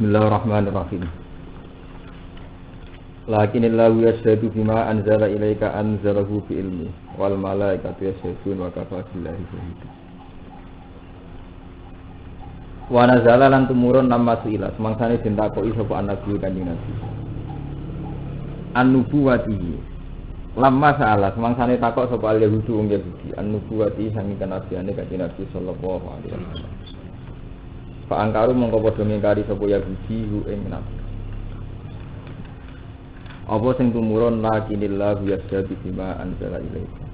Bismillahirrahmanirrahim. Lakinillahu yashhadu bima anzala ilaika anzalahu bi ilmi wal malaikatu yashhadun wa kafa billahi shahida. Wa nazala lan tumurun nama suila semangsane den takoki sapa nabi kanjeng Nabi. An-nubuwati. Lamma saala semangsane takok sapa al-yahudu wong Yahudi an-nubuwati sangi kenabiane kanjeng Nabi sallallahu alaihi wasallam. Pak angkaru mongko padha ngingkari sapa Yahudi hu ing nabi. Apa sing tumurun lakinillahu yashhadu bima anzala ilaika.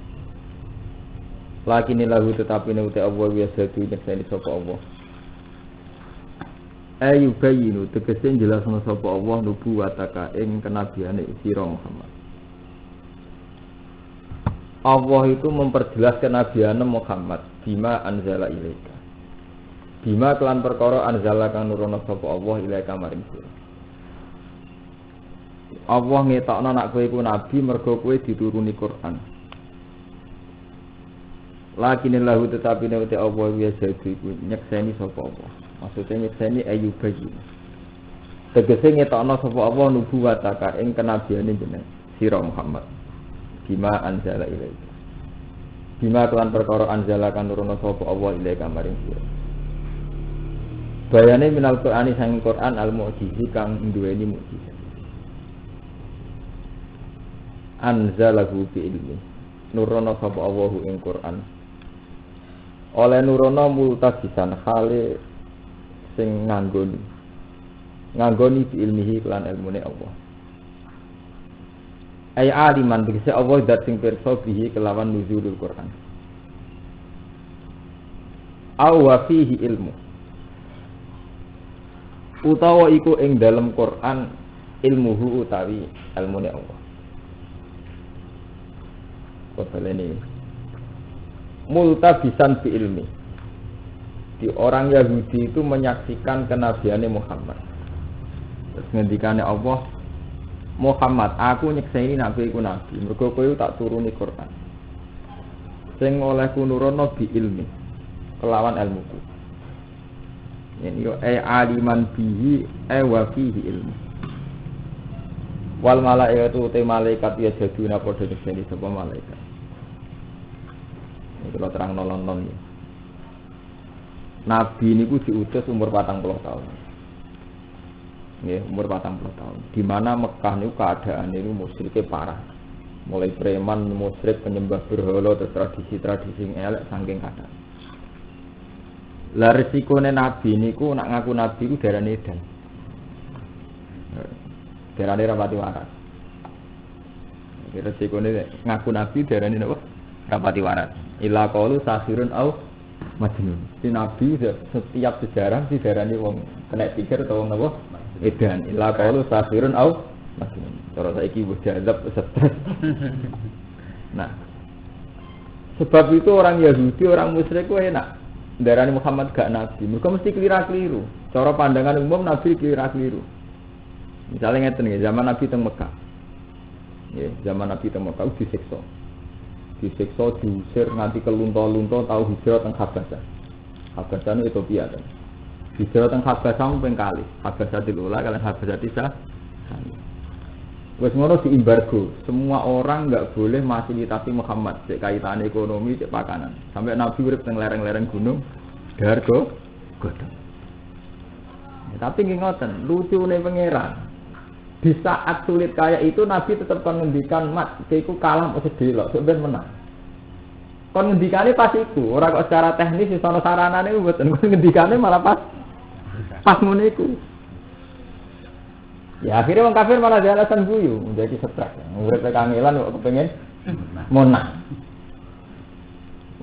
Lakinillahu tetapi nek Allah yashhadu nyekseni sapa Allah. Ayu bayinu tegese jelasno sapa Allah nubuwataka ing kenabiane sira Muhammad. Allah itu memperjelas kenabiane Muhammad bima anzala ilaika. Bima kelan perkara anzala kang nurono sapa Allah ilaika maring sira. Allah ngetokno nek kowe iku nabi mergo kowe dituruni Quran. Lakinillahu tetapi nek Allah ya jadi iku nyekseni sapa Allah. Maksudnya nyekseni ayyubayi. Tegese ngetokno sapa Allah nubuwataka ing kenabiane jeneng sira Muhammad. Bima anzala ilaika. Bima kelan perkara anzala kang nurono sapa Allah ilaika maring sira. Bayane minal Qur'ani sang Qur'an al-mu'jizi kang duweni mukjizat. Anzalahu bi ilmi. Nurono sapa Allahu ing Qur'an. Oleh nurono multajisan khale sing nganggoni bi ilmihi kelan ilmune Allah. Ai aliman dikse Allah dat sing pirsa bihi kelawan nuzulul Qur'an. Aw wa fihi ilmu. Utawa iku ing dalam Quran ilmuhu utawi ilmune Allah. Kobalene multabisan bi ilmi. Di orang Yahudi itu menyaksikan kenabiane Muhammad. Terus ngendikane Allah, Muhammad, aku nyekseni nabi iku nabi, mergo kowe tak turuni Quran. Sing olehku nurono bi ilmi, kelawan ilmuku. Ini yo aliman bihi wa fihi ilmu. Wal malaikatu te malaikat ya jaduna padha nyekseni sapa malaikat. Iki kalau terang nolong ya. Nabi niku diutus umur 40 tahun. Nggih, umur 40 tahun. Di mana Mekah niku keadaane niku musyrike parah. Mulai preman, musyrik, penyembah berhala, tradisi-tradisi elek saking kathah. Lah resikone nabi niku nak ngaku nabi ku darane edan. Darane rapati waras. Resikone ngaku nabi darane napa? Rapati waras. Ila qaulu sahirun au majnun. Si nabi setiap sejarah si darane wong kena pikir atau wong napa? Edan. Ila qaulu sahirun au majnun. Cara saiki wis dianggap stres. Nah. Sebab itu orang Yahudi, orang musyrik ku enak. Darani Muhammad gak nabi, mereka mesti keliru. Cara pandangan umum nabi keliru. Misalnya ngeten nggih, zaman nabi teng Mekah. Nggih, zaman nabi teng Mekah disiksa. Disiksa, diusir nganti kelunta-lunta tau hijrah teng Habasah. Habasah niku Ethiopia kan. Hijrah teng Habasah ping kali. Habasah dilula kalian Habasah Tisa. Wes ngono diembargo, semua orang enggak boleh fasilitasi Muhammad cek kaitan ekonomi, cek pakanan. Sampai Nabi urip teng lereng-lereng gunung, dargo godhong. Ya, tapi nggih ngoten, lucune pangeran. Di saat sulit kayak itu Nabi tetap kon ngendikan mat, iku kalah mesti delok, sok ben menang. Kon ngendikane pas iku, ora kok secara teknis iso ana saranane mboten, kon ngendikane malah pas ngene iku. Ya akhirnya orang kafir malah ada alasan guyu, menjadi stres. Urip kangelan kok kepengin menang.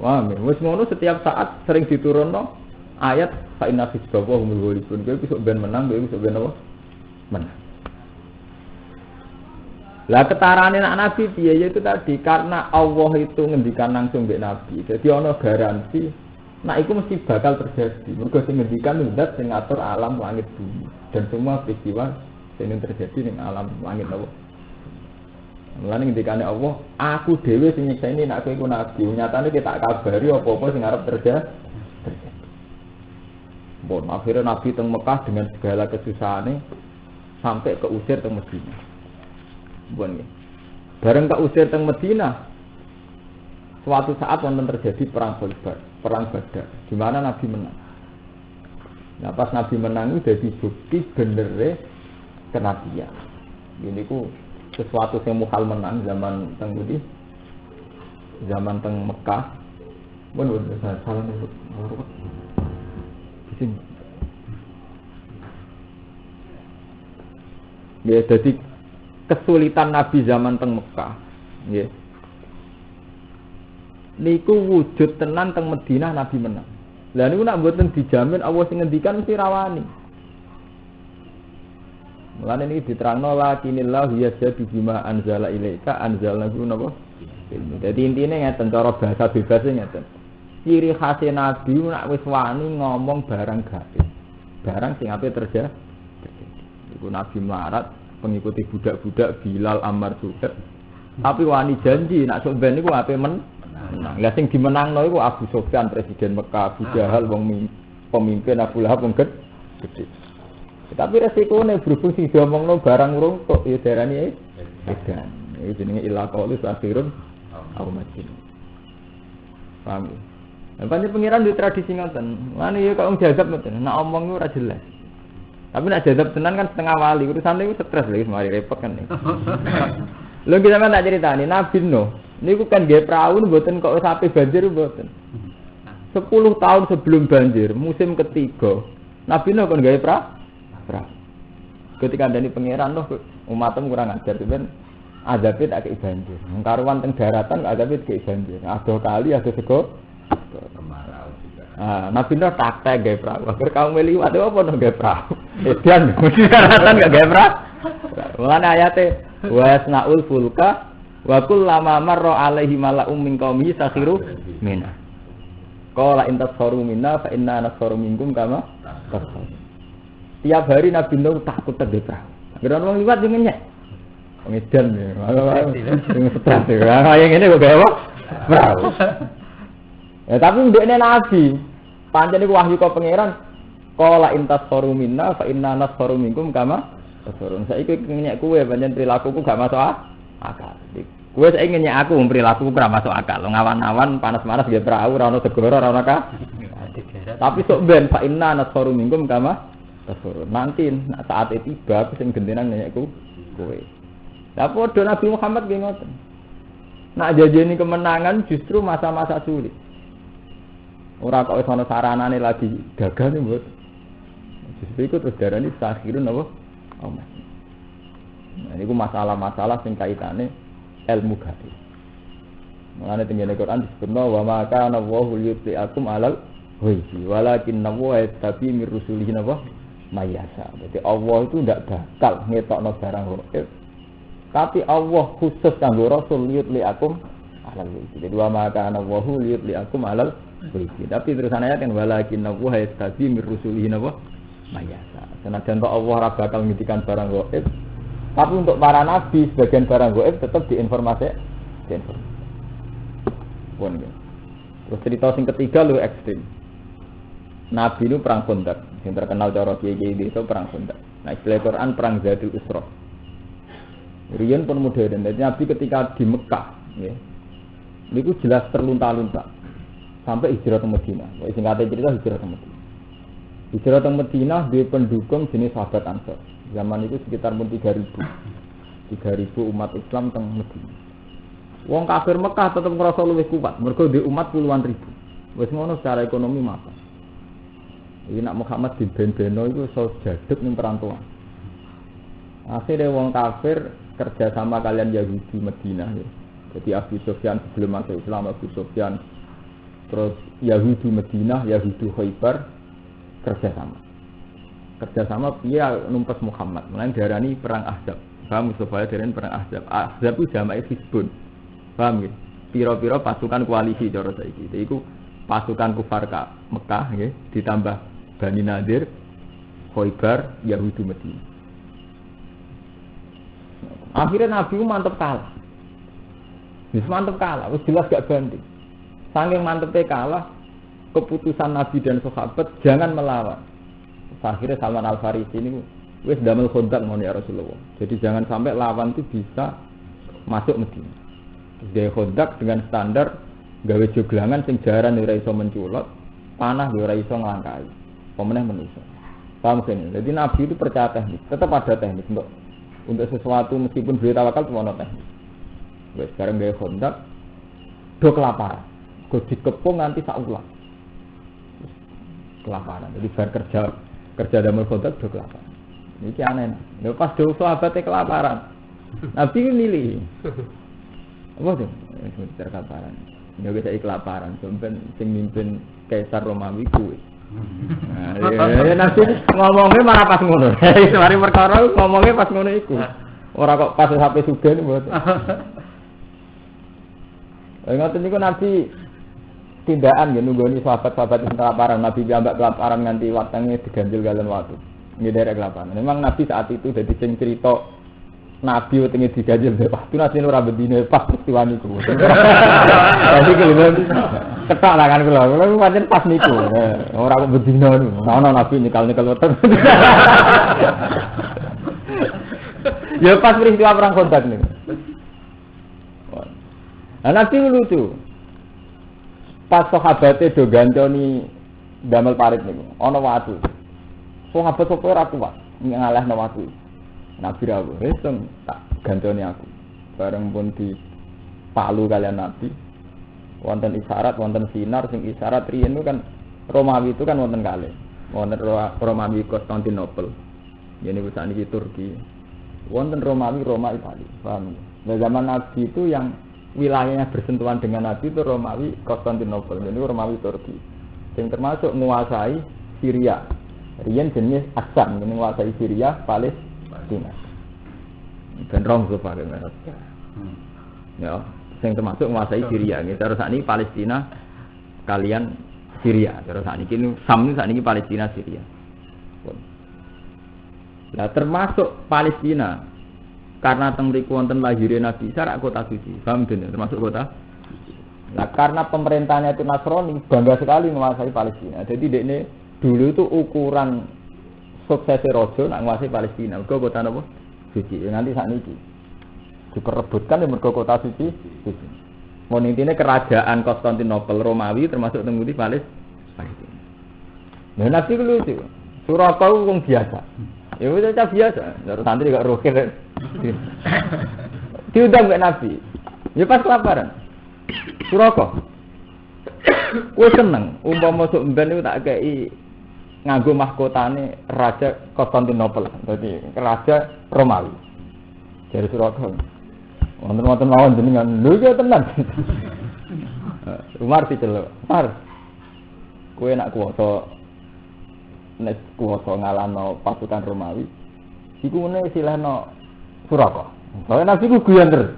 Wah, wis ngono setiap saat sering diturunno ayat fa inna fisbawa humul ghalibun. Kowe besok ben menang, kowe besok ben apa? Menang. Lah ketarane anak nabi piye yaitu tadi karena Allah itu ngendikan langsung mbek nabi. Jadi ana garansi nah iku mesti bakal terjadi. Mergo sing ngendikan zat sing ngatur alam langit bumi dan semua peristiwa sing terjadi ning alam langit apa. Mulane ngendikane Allah, aku dhewe sing nyekseni nek kowe iku nabi. Nyatane kita kabari apa-apa sing arep terjadi. Bon, akhirnya Nabi teng Mekah dengan segala kesusahannya sampai keusir teng Madinah. Bon ya. Bareng keusir teng Madinah, suatu saat wonten terjadi perang Khaibar, perang Badar, di mana Nabi menang. Nah, pas Nabi menang itu jadi bukti benernya kenabian. Ini ku sesuatu yang muhal menang zaman teng Budi, zaman teng Mekah. Bon, salah nih. Di sini. Ya, jadi kesulitan Nabi zaman teng Mekah, ya. Niku wujud tenan teng Madinah Nabi menang. Lah niku nak mboten dijamin Allah sing ngendikan mesti rawani. Mulane niki diterangno lakinillahu yajadu bima anzala ilaika anzalnahu napa. Dadi intine ngeten cara bahasa bebas ngeten. Ciri khas Nabi nak wis wani ngomong barang gaib. Barang sing ape terjadi. Iku Nabi melarat pengikuti budak-budak Bilal Ammar Suhaib. Tapi wani janji nak sok ben niku ape menang. Lah sing dimenangno iku Abu Sufyan presiden Mekah, Abu Jahal wong pemimpin, Abu Lahab wong gede. Tapi resikone berhubung sing diomongno barang urung kok ya darani edan. Iki jenenge illa qaulus akhirun au majin. Paham ya? Lah pancen pengiran di tradisi ngoten. Lan ya kok wong jadab ngoten, nek omong ora jelas. Tapi nek jadab tenan kan setengah wali, urusane iku stres lho, mari repot kan. Lho kita kan tak ceritani Nabi Nuh niku kan nggih prau mboten kok sampai banjir mboten. 10 tahun sebelum banjir, musim ketiga, Nabi Nuh kan gawe prau. Ketika ndani pangeran loh umatem kurang ajar ben azabe tak kei banjir. Karuan teng daratan azabe kei banjir. Ado kali ado sego kemarau juga. Nabi Nuh tak gawe prau. Agar kaum liwat apa no gawe prau. Edan mesti daratan gak gawe prau. Mulane ayate wa yasnaul fulka wa kullama marra alaihi mala'um min qaumihi sakhiru minna. Qala in tasharu minna fa inna nasharu minkum kama tasharu. Tiap hari Nabi Nuh takut terdeprah. Geran wong liwat yo ngenyek. Wong edan ya. Sing stres ya. Yang ngene kok gawe prau. Ya tapi ndekne Nabi pancen iku wahyu kok pangeran qala in tasharu minna fa inna nasharu minkum kama tasharun. Saiki ngenyek kowe pancen perilakuku gak masuk akal. Kowe saiki ngenyek aku perilakuku ora masuk akal. Ngawan-awan panas-panas nggih prau ora ono segara ora ono ka. Tapi sok ben fa inna nasharu minkum kama tasharun. Nanti saat itu tiba aku sing gentenan ngenyekku kowe. Lah padha Nabi Muhammad nggih ngoten. Nak jajeni kemenangan justru masa-masa sulit. Ora kok wis ana saranane lagi gagal nih mboten. Justru iku terus darani sakhirun apa? Aman. Nah, ini masalah-masalah sing kaitane ilmu gaib. Mulane tengene Quran disebutna wa ma kana Allahu liyutli'akum 'alal ghaibi walakinna wa yastabi mir rusulihi napa mayasa. Jadi Allah itu ndak bakal ngetokno barang gaib. Tapi Allah khusus kanggo rasul liyutli'akum 'alal ghaibi. Jadi wa ma kana Allahu liyutli'akum 'alal ghaibi. Tapi terusan ayat kan walakinna wa yastabi mir rusulihi napa mayasa. Senajan Allah ora bakal ngendikan barang gaib. Tapi untuk para nabi sebagian barang gaib tetap diinformasi. Pun ya. Terus cerita sing ketiga lu ekstrim. Nabi itu perang Khandaq, yang terkenal cara kiai-kiai itu perang Khandaq. Nah, istilah Quran perang Zatul Usra. Riyen pun modern. Jadi Nabi ketika di Mekah, ya. Niku jelas terlunta-lunta sampai hijrah ke Madinah. Singkatnya cerita hijrah ke Madinah. Hijrah ke Madinah di pendukung jenis sahabat Ansor. Zaman itu sekitar pun 3.000 umat Islam teng Madinah. Wong kafir Mekah tetap ngerasa luwih kuat, mergo di umat puluhan ribu. Wis ngono secara ekonomi mata. Iki nak Muhammad di ben-beno iku iso jaduk ning perantauan. Akhirnya wong kafir kerja sama kalian Yahudi Madinah ya. Jadi Abu Sufyan sebelum masuk Islam Abu Sufyan terus Yahudi Madinah, Yahudi Khaibar kerja sama dia numpes Muhammad. Mulane diarani perang Ahzab. Paham Mustafa diarani perang Ahzab. Ahzab itu jamae Hizbun. Paham nggih? Pira-pira pasukan koalisi cara saiki. Iku pasukan kufar Mekah nggih ditambah Bani Nadir, Khaibar, Yahudi Madinah. Akhirnya Nabi mantep kalah. Wis mantep kalah, wis jelas gak banding. Saking mantepnya kalah, keputusan Nabi dan sahabat jangan melawan. akhirnya Salman Al Farisi ini wis damel kontak ngono ya Rasulullah. Jadi jangan sampai lawan itu bisa masuk Medina. Dia kontak dengan standar gawe joglangan sing jaran ora iso menculot, panah ora iso nglangkai. Pemeneh manusia. Paham kan? Jadi Nabi itu percaya teknik, tetap ada teknik untuk sesuatu meskipun beliau tawakal cuma ada teknik. Wes sekarang gawe kontak do kelaparan. Go dikepung nanti sak ulang. Kelaparan. Jadi bar kerja damel kontak do kelaparan. Iki aneh. Lha pas do sahabate kelaparan. Nabi milih. Apa tuh? Kelaparan. Ya wis saiki kelaparan, sampeyan sing mimpin Kaisar Romawi kuwi. Nah, ya Nabi ngomongnya malah pas ngono. Mari perkara ngomongnya pas ngono iku. Ora kok pas sampai sugih mboten. Ngoten niku Nabi tindakan ya nunggoni sahabat-sahabat sing kelaparan, Nabi piyambak kelaparan nganti watenge diganjil kalian watu. Nggih kelaparan. Memang Nabi saat itu dadi sing cerita Nabi wetenge diganjil waktu Nabi ora bedine pas peristiwa niku. Dadi kelihatan ketok lah kan kula. Kula pancen pas niku. Ora kok bedino niku. Ana Nabi nyekal-nyekal weten. Ya pas peristiwa perang Khandaq niku. Nah, Nabi lucu. Pas sahabate do gantoni damel parit niku, ana watu. Sahabat sapa ora kuat ngalahno watu. Nabi rawuh, "Weseng tak gantoni aku." Bareng pun di palu kalian Nabi. Wonten isyarat, wonten sinar sing isyarat riyen itu kan Romawi itu kan wonten kalih. Wonten Romawi Konstantinopel. Yen niku sakniki Turki. Wonten Romawi Roma Italia. Paham? Nah, zaman Nabi itu yang wilayahnya bersentuhan dengan Nabi itu Romawi Konstantinopel, jadi Romawi Turki. Yang termasuk menguasai Syria. Riyen jenis Aksam, menguasai Syria, Palestina. Dan Rom sofa kan. Ya, yang termasuk menguasai Syria. Ini terus ini Palestina kalian Syria. Terus ini Sam ini Palestina Syria. Nah, termasuk Palestina karena teng mriku wonten lahire Nabi Isa rak kota suci. Paham den termasuk kota. Nah, karena pemerintahnya itu Nasrani bangga sekali menguasai Palestina. Jadi dekne dulu itu ukuran suksesnya raja nak menguasai Palestina. Mergo kota napa? Suci. Nanti sakniki diperebutkan di mergo kota suci. Suci. Mun intine kerajaan Konstantinopel Romawi termasuk teng ngendi Palestina. Nah, Nabi ku lucu. Suraka wong biasa. Ya wis biasa. Terus santri gak rokir. Diundang ke Nabi. Ya pas kelaparan. Suraka. Kowe seneng umpama masuk mben niku tak kei nganggo mahkotane Raja Konstantinopel. Dadi Raja Romawi. Jadi Suraka. Wonten-wonten mawon jenengan. Lho ya tenan. Umar diceluk. Umar. Kowe nak kuwasa nek kuwasa ngalahno pasukan Romawi. Iku ngene silahno Suraka. Soale Nabi ku guyon terus.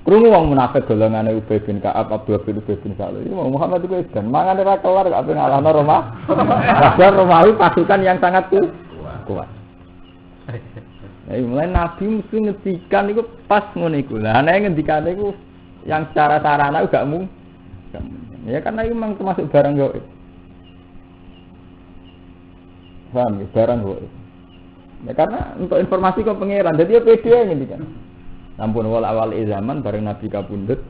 Krungu wong munafik golongane Ubay bin Ka'ab, Abdullah bin Ubay bin Salul. Iki Muhammad iku edan, mangane ora kelar kok ape ngalahno Roma. Padahal Romawi pasukan yang sangat kuat. Nah, mulai Nabi mesti ngendikan iku pas ngono iku. Lah nek ngendikane iku yang secara sarana gak mung. Ya karena itu memang termasuk barang gaib. Paham ya, barang gaib. Ya karena untuk informasi kok pangeran, jadi ya pede ini kan. Nampun awal zaman bareng Nabi kabundut,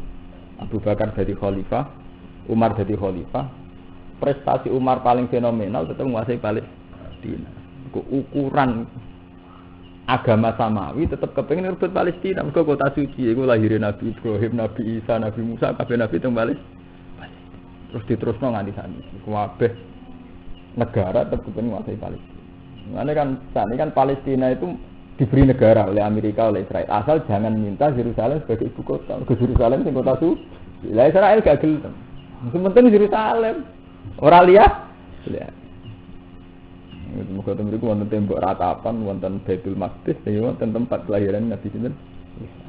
Abu Bakar jadi khalifah, Umar jadi khalifah. Prestasi Umar paling fenomenal tetap menguasai Palestina. Ukuran agama samawi tetap kepengin rebut Palestina, mergo kota suci iku lahiré Nabi Ibrahim, Nabi Isa, Nabi Musa, kabeh nabi teng Palestina. Terus diterusno nganti sakniki. Kabeh negara tetap kepengin menguasai Palestina. Makanya kan saat ini kan Palestina itu diberi negara oleh Amerika, oleh Israel. Asal jangan minta Yerusalem sebagai ibu kota. Ke Yerusalem sing kota suci. Lah Israel gak gelem. Sing penting Yerusalem. Ora liya. Liya. Muga temriku wonten tembok ratapan, wonten Baitul Maqdis, ya wonten tempat kelahiran Nabi sinten.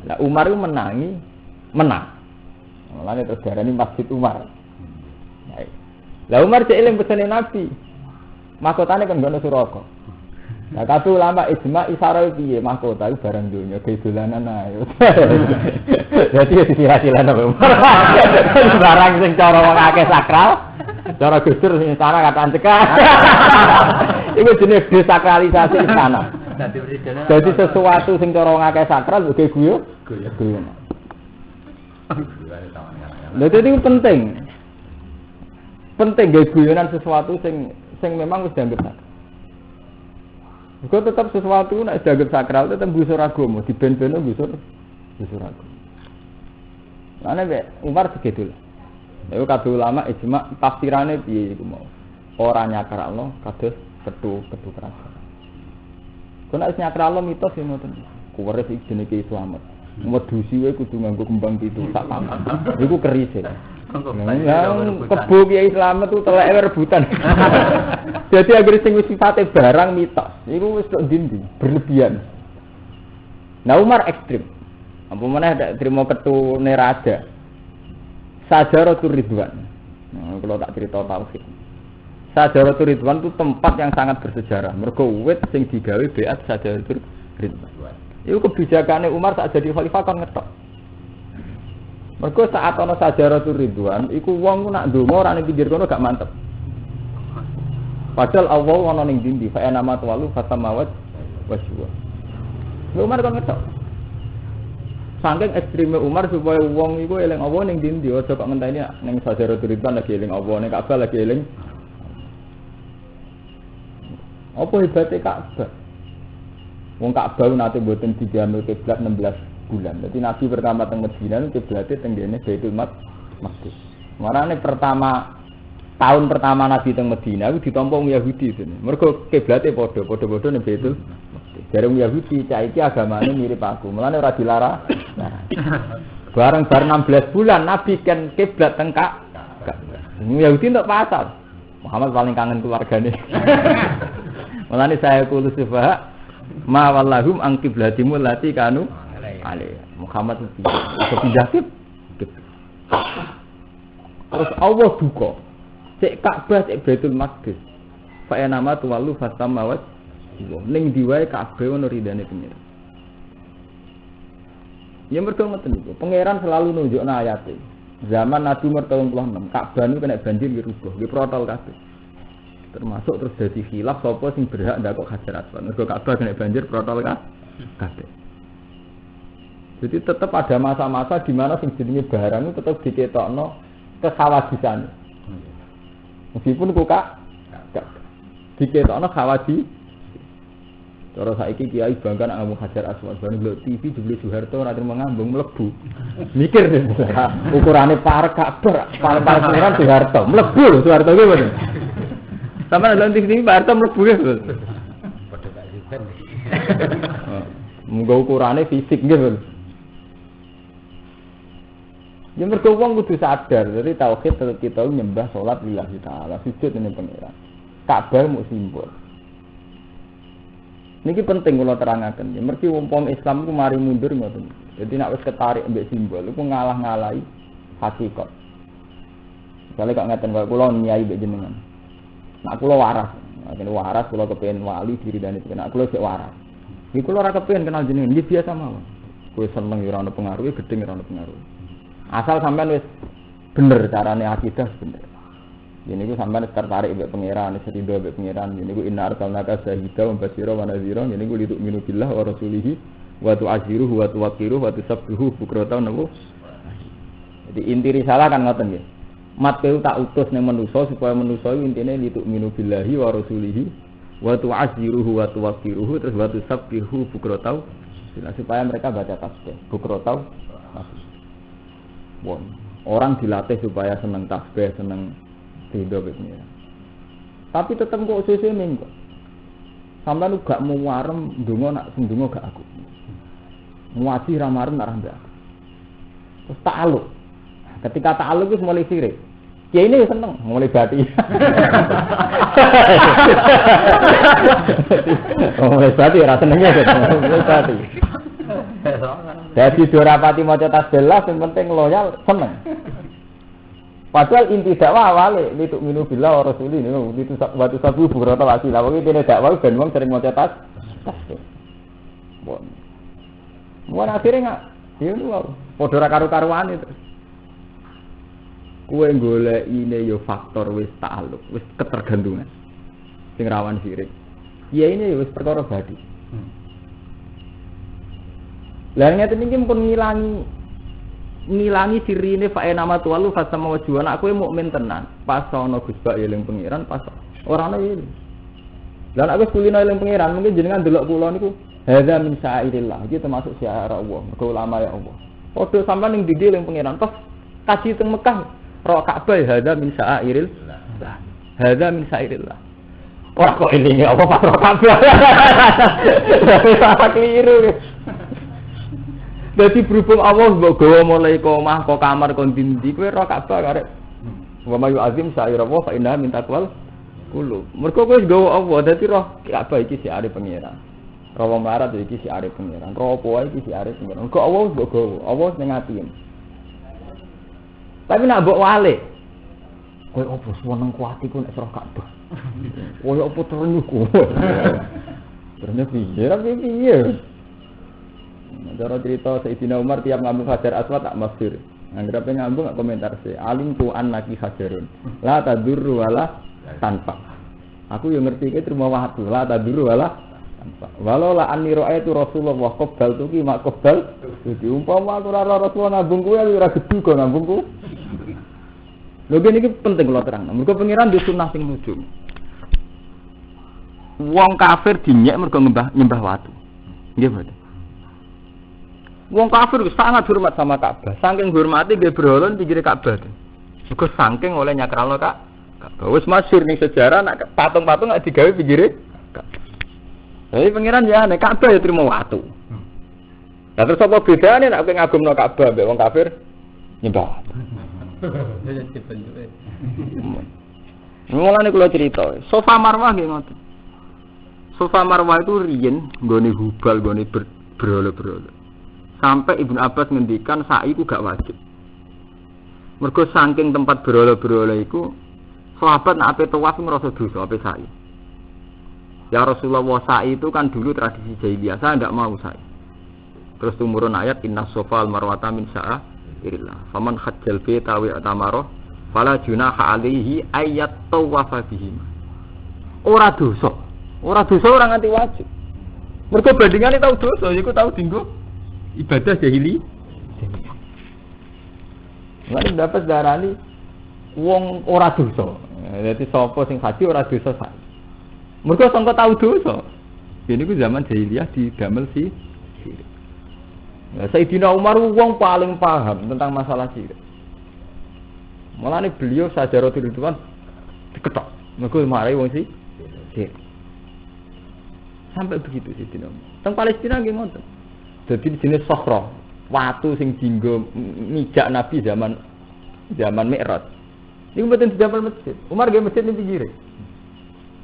Lah Umar itu menang. Mulane terus diarani Masjid Umar. Lah Umar cek eling pesene Nabi. Mahkotane kan ngono Suraka. Nah, kabeh ulama ijma isara piye mahkota iku barang donya ge dolanan ae. Dadi disiasilan apa. Barang sing cara wong akeh sakral, cara Gusdur sing cara kataan cekak. Iku jenis desakralisasi istana. Jadi sesuatu sing cara ngakeh sakral uga guyu. Lha itu penting. Penting nggih guyonan sesuatu sing memang wis dianggap sakral. Kok tetap sesuatu nek dianggap sakral tetep busur agama, diben-beno busur agama. Ana Umar segitu. Iku kabeh ulama ijma tafsirane piye iku mau. Ora nyakralno kados ketu kerajaan. Kena wis nyakralno mitos ya ngoten. Kuwere iki jenenge Islamet. Medusi wae kudu nganggo kembang pitu sak paman. Iku kerise. Kebo kiai Islamet tu teleke rebutan. Jadi agar sing wis sifate barang mitos. Iku wis tok ndi berlebihan. Nah Umar ekstrim. Apa meneh nek trimo ketune raja. Sajaratul Ridwan. Nah, kalau tak cerita tauhid. Sajaratul Ridwan itu tempat yang sangat bersejarah. Mergo wit sing digawe beat Sajaratul Ridwan. Iku kebijakane Umar sak jadi khalifah kon ngetok. Mergo saat ana Sajaratul Ridwan, iku wong nak ndonga ora ning pinggir kono gak mantep. Padahal Allah ana ning dindi, fa nama tawalu fatamawat waswa. Umar kon ngetok. Saking ekstreme Umar supaya wong iku eling Allah ning dindi, aja kok ngenteni ning Sajaratul Ridwan lagi eling Allah, ning Ka'bah lagi eling. Apa hebate Ka'bah? Wong Ka'bah nate mboten dijamu kiblat 16 bulan. Dadi Nabi pertama teng Madinah kiblate teng ngene Baitul Maqdis. Marane tahun pertama Nabi teng Madinah iku ditampa wong Yahudi sini. Mergo kiblate padha-padha ning Baitul Maqdis. Jare wong Yahudi cah iki agamane mirip aku. Mulane ora dilarang. Nah, bareng 16 bulan Nabi kan kiblat teng Ka'bah. Yahudi entuk pasal. Muhammad paling kangen keluargane. Mulane saya kulo sifah ma wallahum an qiblatimul lati kanu alaihi. Muhammad itu pindah terus Allah duka. Cek Ka'bah cek Baitul Maqdis. Fa nama tuwallu fatamawat. Ning diwae Ka'bah ono ridane pengiran. Ya mergo ngoten niku. Pangeran selalu nunjukna ayate. Zaman Nabi umur 36, Ka'bah niku kena banjir dirubuh, di protol kabeh. Termasuk terus dadi khilaf sapa sing berhak ndakok Hajar Aswad. Mergo Ka'bah kena banjir protol kabeh. Jadi tetap ada masa-masa di mana sing jenenge barang itu tetap diketokno kekhawatisan. Meskipun kok diketokno khawati. Cara saiki kiai bangga nak ngomong Hajar Aswad, bareng ndelok TV jebule Soeharto ora terima ngambung mlebu. Mikir deh, ukurane parek Ka'bah, paling pangeran Soeharto, mlebu lho Soeharto ki ngono. Sampeyan ndelok TV Pak Harto mlebu ya. Padha Pak Yuben. Munggo ukurane fisik nggih, Bos. Ya mergo wong kudu sadar, dari tauhid tetep kita nyembah salat lillahi taala, sujud ning pangeran. Ka'bah mu simbol. Niki penting kula terangaken. Ya mergi wong Islam ku mari mundur ngoten. Jadi nek wis ketarik mbek simbol iku ngalah-ngalahi hakikat. Misale kok ngaten wae kula nyai mbek jenengan. Nek kula waras, kula kepengin wali diridani nek kula sik waras. Iki kula ora kepengin kenal jenengan, nggih biasa mawon. Kowe seneng ora ono pengaruhe, gedeng ora ono pengaruh. Asal sampean wis bener carane akidah bener. Ini ku sampean tertarik mbek pangeran, sedido mbek pangeran. Ini ku inna arsalnaka syahida wa basyira wa nadhira. Ini ku litu minu billah wa rasulihi wa tu'aziruhu wa tuwaqiruhu wa tusabbihu bukratan wa. Jadi inti risalah kan ngoten nggih. Mat kowe tak utus ning manusa supaya manusa iku intine litu minu billahi wa rasulihi wa tu'aziruhu wa tuwaqiruhu terus wa tusabbihu bukratan supaya mereka baca tasbih. Bukratan. Orang dilatih supaya seneng tasbih, seneng hidup ini. Tapi tetep kok sesuk minggu. Sampeyan gak mau warem ndonga nak sing ndonga gak aku. Muaji ra marem nak mbak. Terus ta'aluk. Ketika ta'aluk wis mulai sirik. Kiai ini seneng mulai bati. Oh, wis bati ra senenge wis bati. Jadi dorapati maca tasbih sing penting loyal seneng. Padahal inti dakwah awale litu minu billah wa rasuli niku litu watu sabu bukrata wasila. Wong intine dakwah ben wong sering maca tasbih. Bon. Mun akhire ya lu padha ra karo-karuane terus. Kuwe golekine yo faktor wis ta'aluk, wis ketergantungan. Sing rawan sirik. Ya ini wis perkara badi. Lah ngene iki pun ngilangi sirine fa nama tuwalu fasama wajuan aku mukmin tenan. Pas ana Gus Bak eling pangeran, pas ora ana eling. Lah aku kulino eling pangeran mungkin jenengan delok kula niku hadza min sa'irillah. Iki termasuk syiar Allah, mergo ulama ya Allah. Padha sampean ning ndi eling pangeran pas kaji teng Mekah ro Ka'bah hadza min sa'irillah. Hadza min sa'irillah. Ora kok elinge apa pas ro Ka'bah. Apa keliru. Dadi berhubung Allah mbok gawa mulai ke omah ke kamar kon dindi kowe ora Ka'bah karek. Wa mayu azim sa'ira wa fa inna min taqwal qulub. Mergo kowe gawa Allah dadi roh Ka'bah iki siare pangeran. Roh melarat iki siare pangeran. Roh apa iki siare pangeran. Kok Allah mbok gawa, Allah ning atine. Tapi nak mbok wale. Kowe opo seneng kuati ku nek roh Ka'bah. Kowe opo terenyuh kowe. Ternyata piye? Cara cerita Sayyidina Umar tiap ngambung Hajar Aswad tak mafsir. Anggap ngambung gak komentar sih. Alim tu'an laki hajarun. La tadurru wala tanpa. Aku yang ngerti ke terima waktu. La tadurru wala tanpa. Walau la anni ra'aitu Rasulullah qabbal tuki mak qabbal. Jadi umpama aku ora Rasulullah ngambung kuwi ora gedhe kok ngambungku. Lho iki penting kula terang. Mergo pangeran di sunah sing lucu. Wong kafir dinyek mergo nyembah watu. Nggih mboten. Wong kafir sangat hormat sama Ka'bah. Saking hormati nggih berhala pinggire Ka'bah. Mergo saking oleh nyakralno Ka'bah. Wis masyhur ning sejarah nek patung-patung gak digawe pinggire Ka'bah. Jadi pangeran ya nek Ka'bah ya trimo watu. Lah terus apa bedane nek kowe ngagumno Ka'bah mbek wong kafir nyembah. Ya dibentuke. Mulane kula cerita, Safa Marwah nggih ngoten. Safa Marwah itu riyen nggone Hubal, nggone berhala-berhala. Sampai Ibnu Abbas ngendikan sa'i ku gak wajib. Mergo saking tempat berhala-berhala iku sahabat nek ape tawaf ngrasa dosa ape sa'i. Ya Rasulullah sa'i itu kan dulu tradisi jahiliyah, saya ndak mau sa'i. Terus turun ayat innas safa wal marwata min sa'irillah. Faman hajjal baita wa tamara fala junaha alaihi ayat tawafa bihim. Ora dosa. Ora dosa ora nganti wajib. Mergo bandingane tau dosa, iku tau dinggo ibadah jahili. Lan dapat darani wong ora dosa. Dadi sapa sing haji ora dosa sak. Mergo sangka tau dosa. Dene ku zaman jahiliyah didamel si. Nah, Sayyidina Umar wong paling paham tentang masalah syirik. Mulane beliau Sajaratul Ridwan diketok. Mergo marai wong si. Sampai begitu Sayyidina Umar. Teng Palestina nggih ngoten. Jadi jenis sokhro, watu sing dinggo mijak Nabi zaman Mi'raj. Ini mboten didamel masjid. Umar nggih masjid ning pinggire.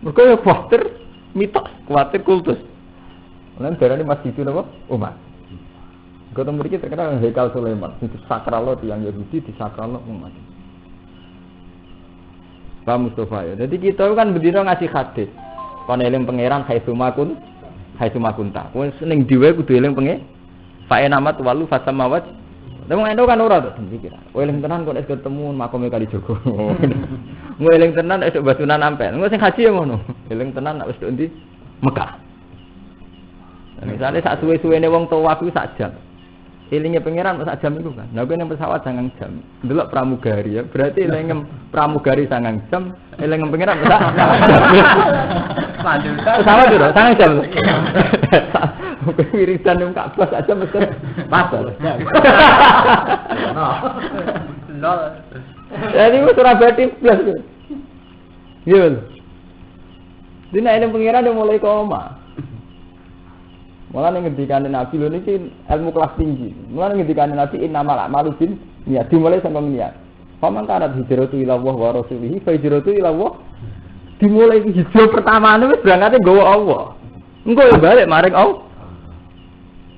Mergo ya kuwatir mitos, kuwatir kultus. Lan darane masjid napa? Umar. Kota mriki terkenal Hekal Sulaiman, itu sakralno tiyang Yahudi di sakralno umat. Pak Mustafa ya. Jadi kita kan bendina ngasih hadis. Kon eling pangeran Haitsumakunta. Kowe ning diwe kudu eling pengen. Fa enamat walu fasamawat. Wong endo kan ora to pikir. Kowe eling tenan kok nek ketemu makome Kalijogo. Kowe eling tenan esuk basunan ampen. Kowe sing haji ya ngono. Eling tenan nek wis ndi Mekah. Misale sak suwe-suwene wong tawaf iku sak jam. Elinge pangeran sak jam iku kan. Lah kowe ning pesawat 9 jam. Ndelok pramugari ya. Berarti eling pramugari 9 jam, eling pangeran sak jam. Sama dulu, 9 jam. Wiridan yang Ka'bah aja mesti pasal. Nol. Jadi itu Surabaya plus. Iya. Dina ini pengiran dia mulai koma. Mulai ngendikane Nabi lho niki ilmu kelas tinggi. Mulai ngendikane Nabi innamal a'malu bin niat. Dimulai saka niat. Faman kana hijratu ila Allah wa rasulihi fa hijratu ila Allah. Dimulai hijrah pertamane wis berangkate nggawa Allah. Engko yo balik maring Allah.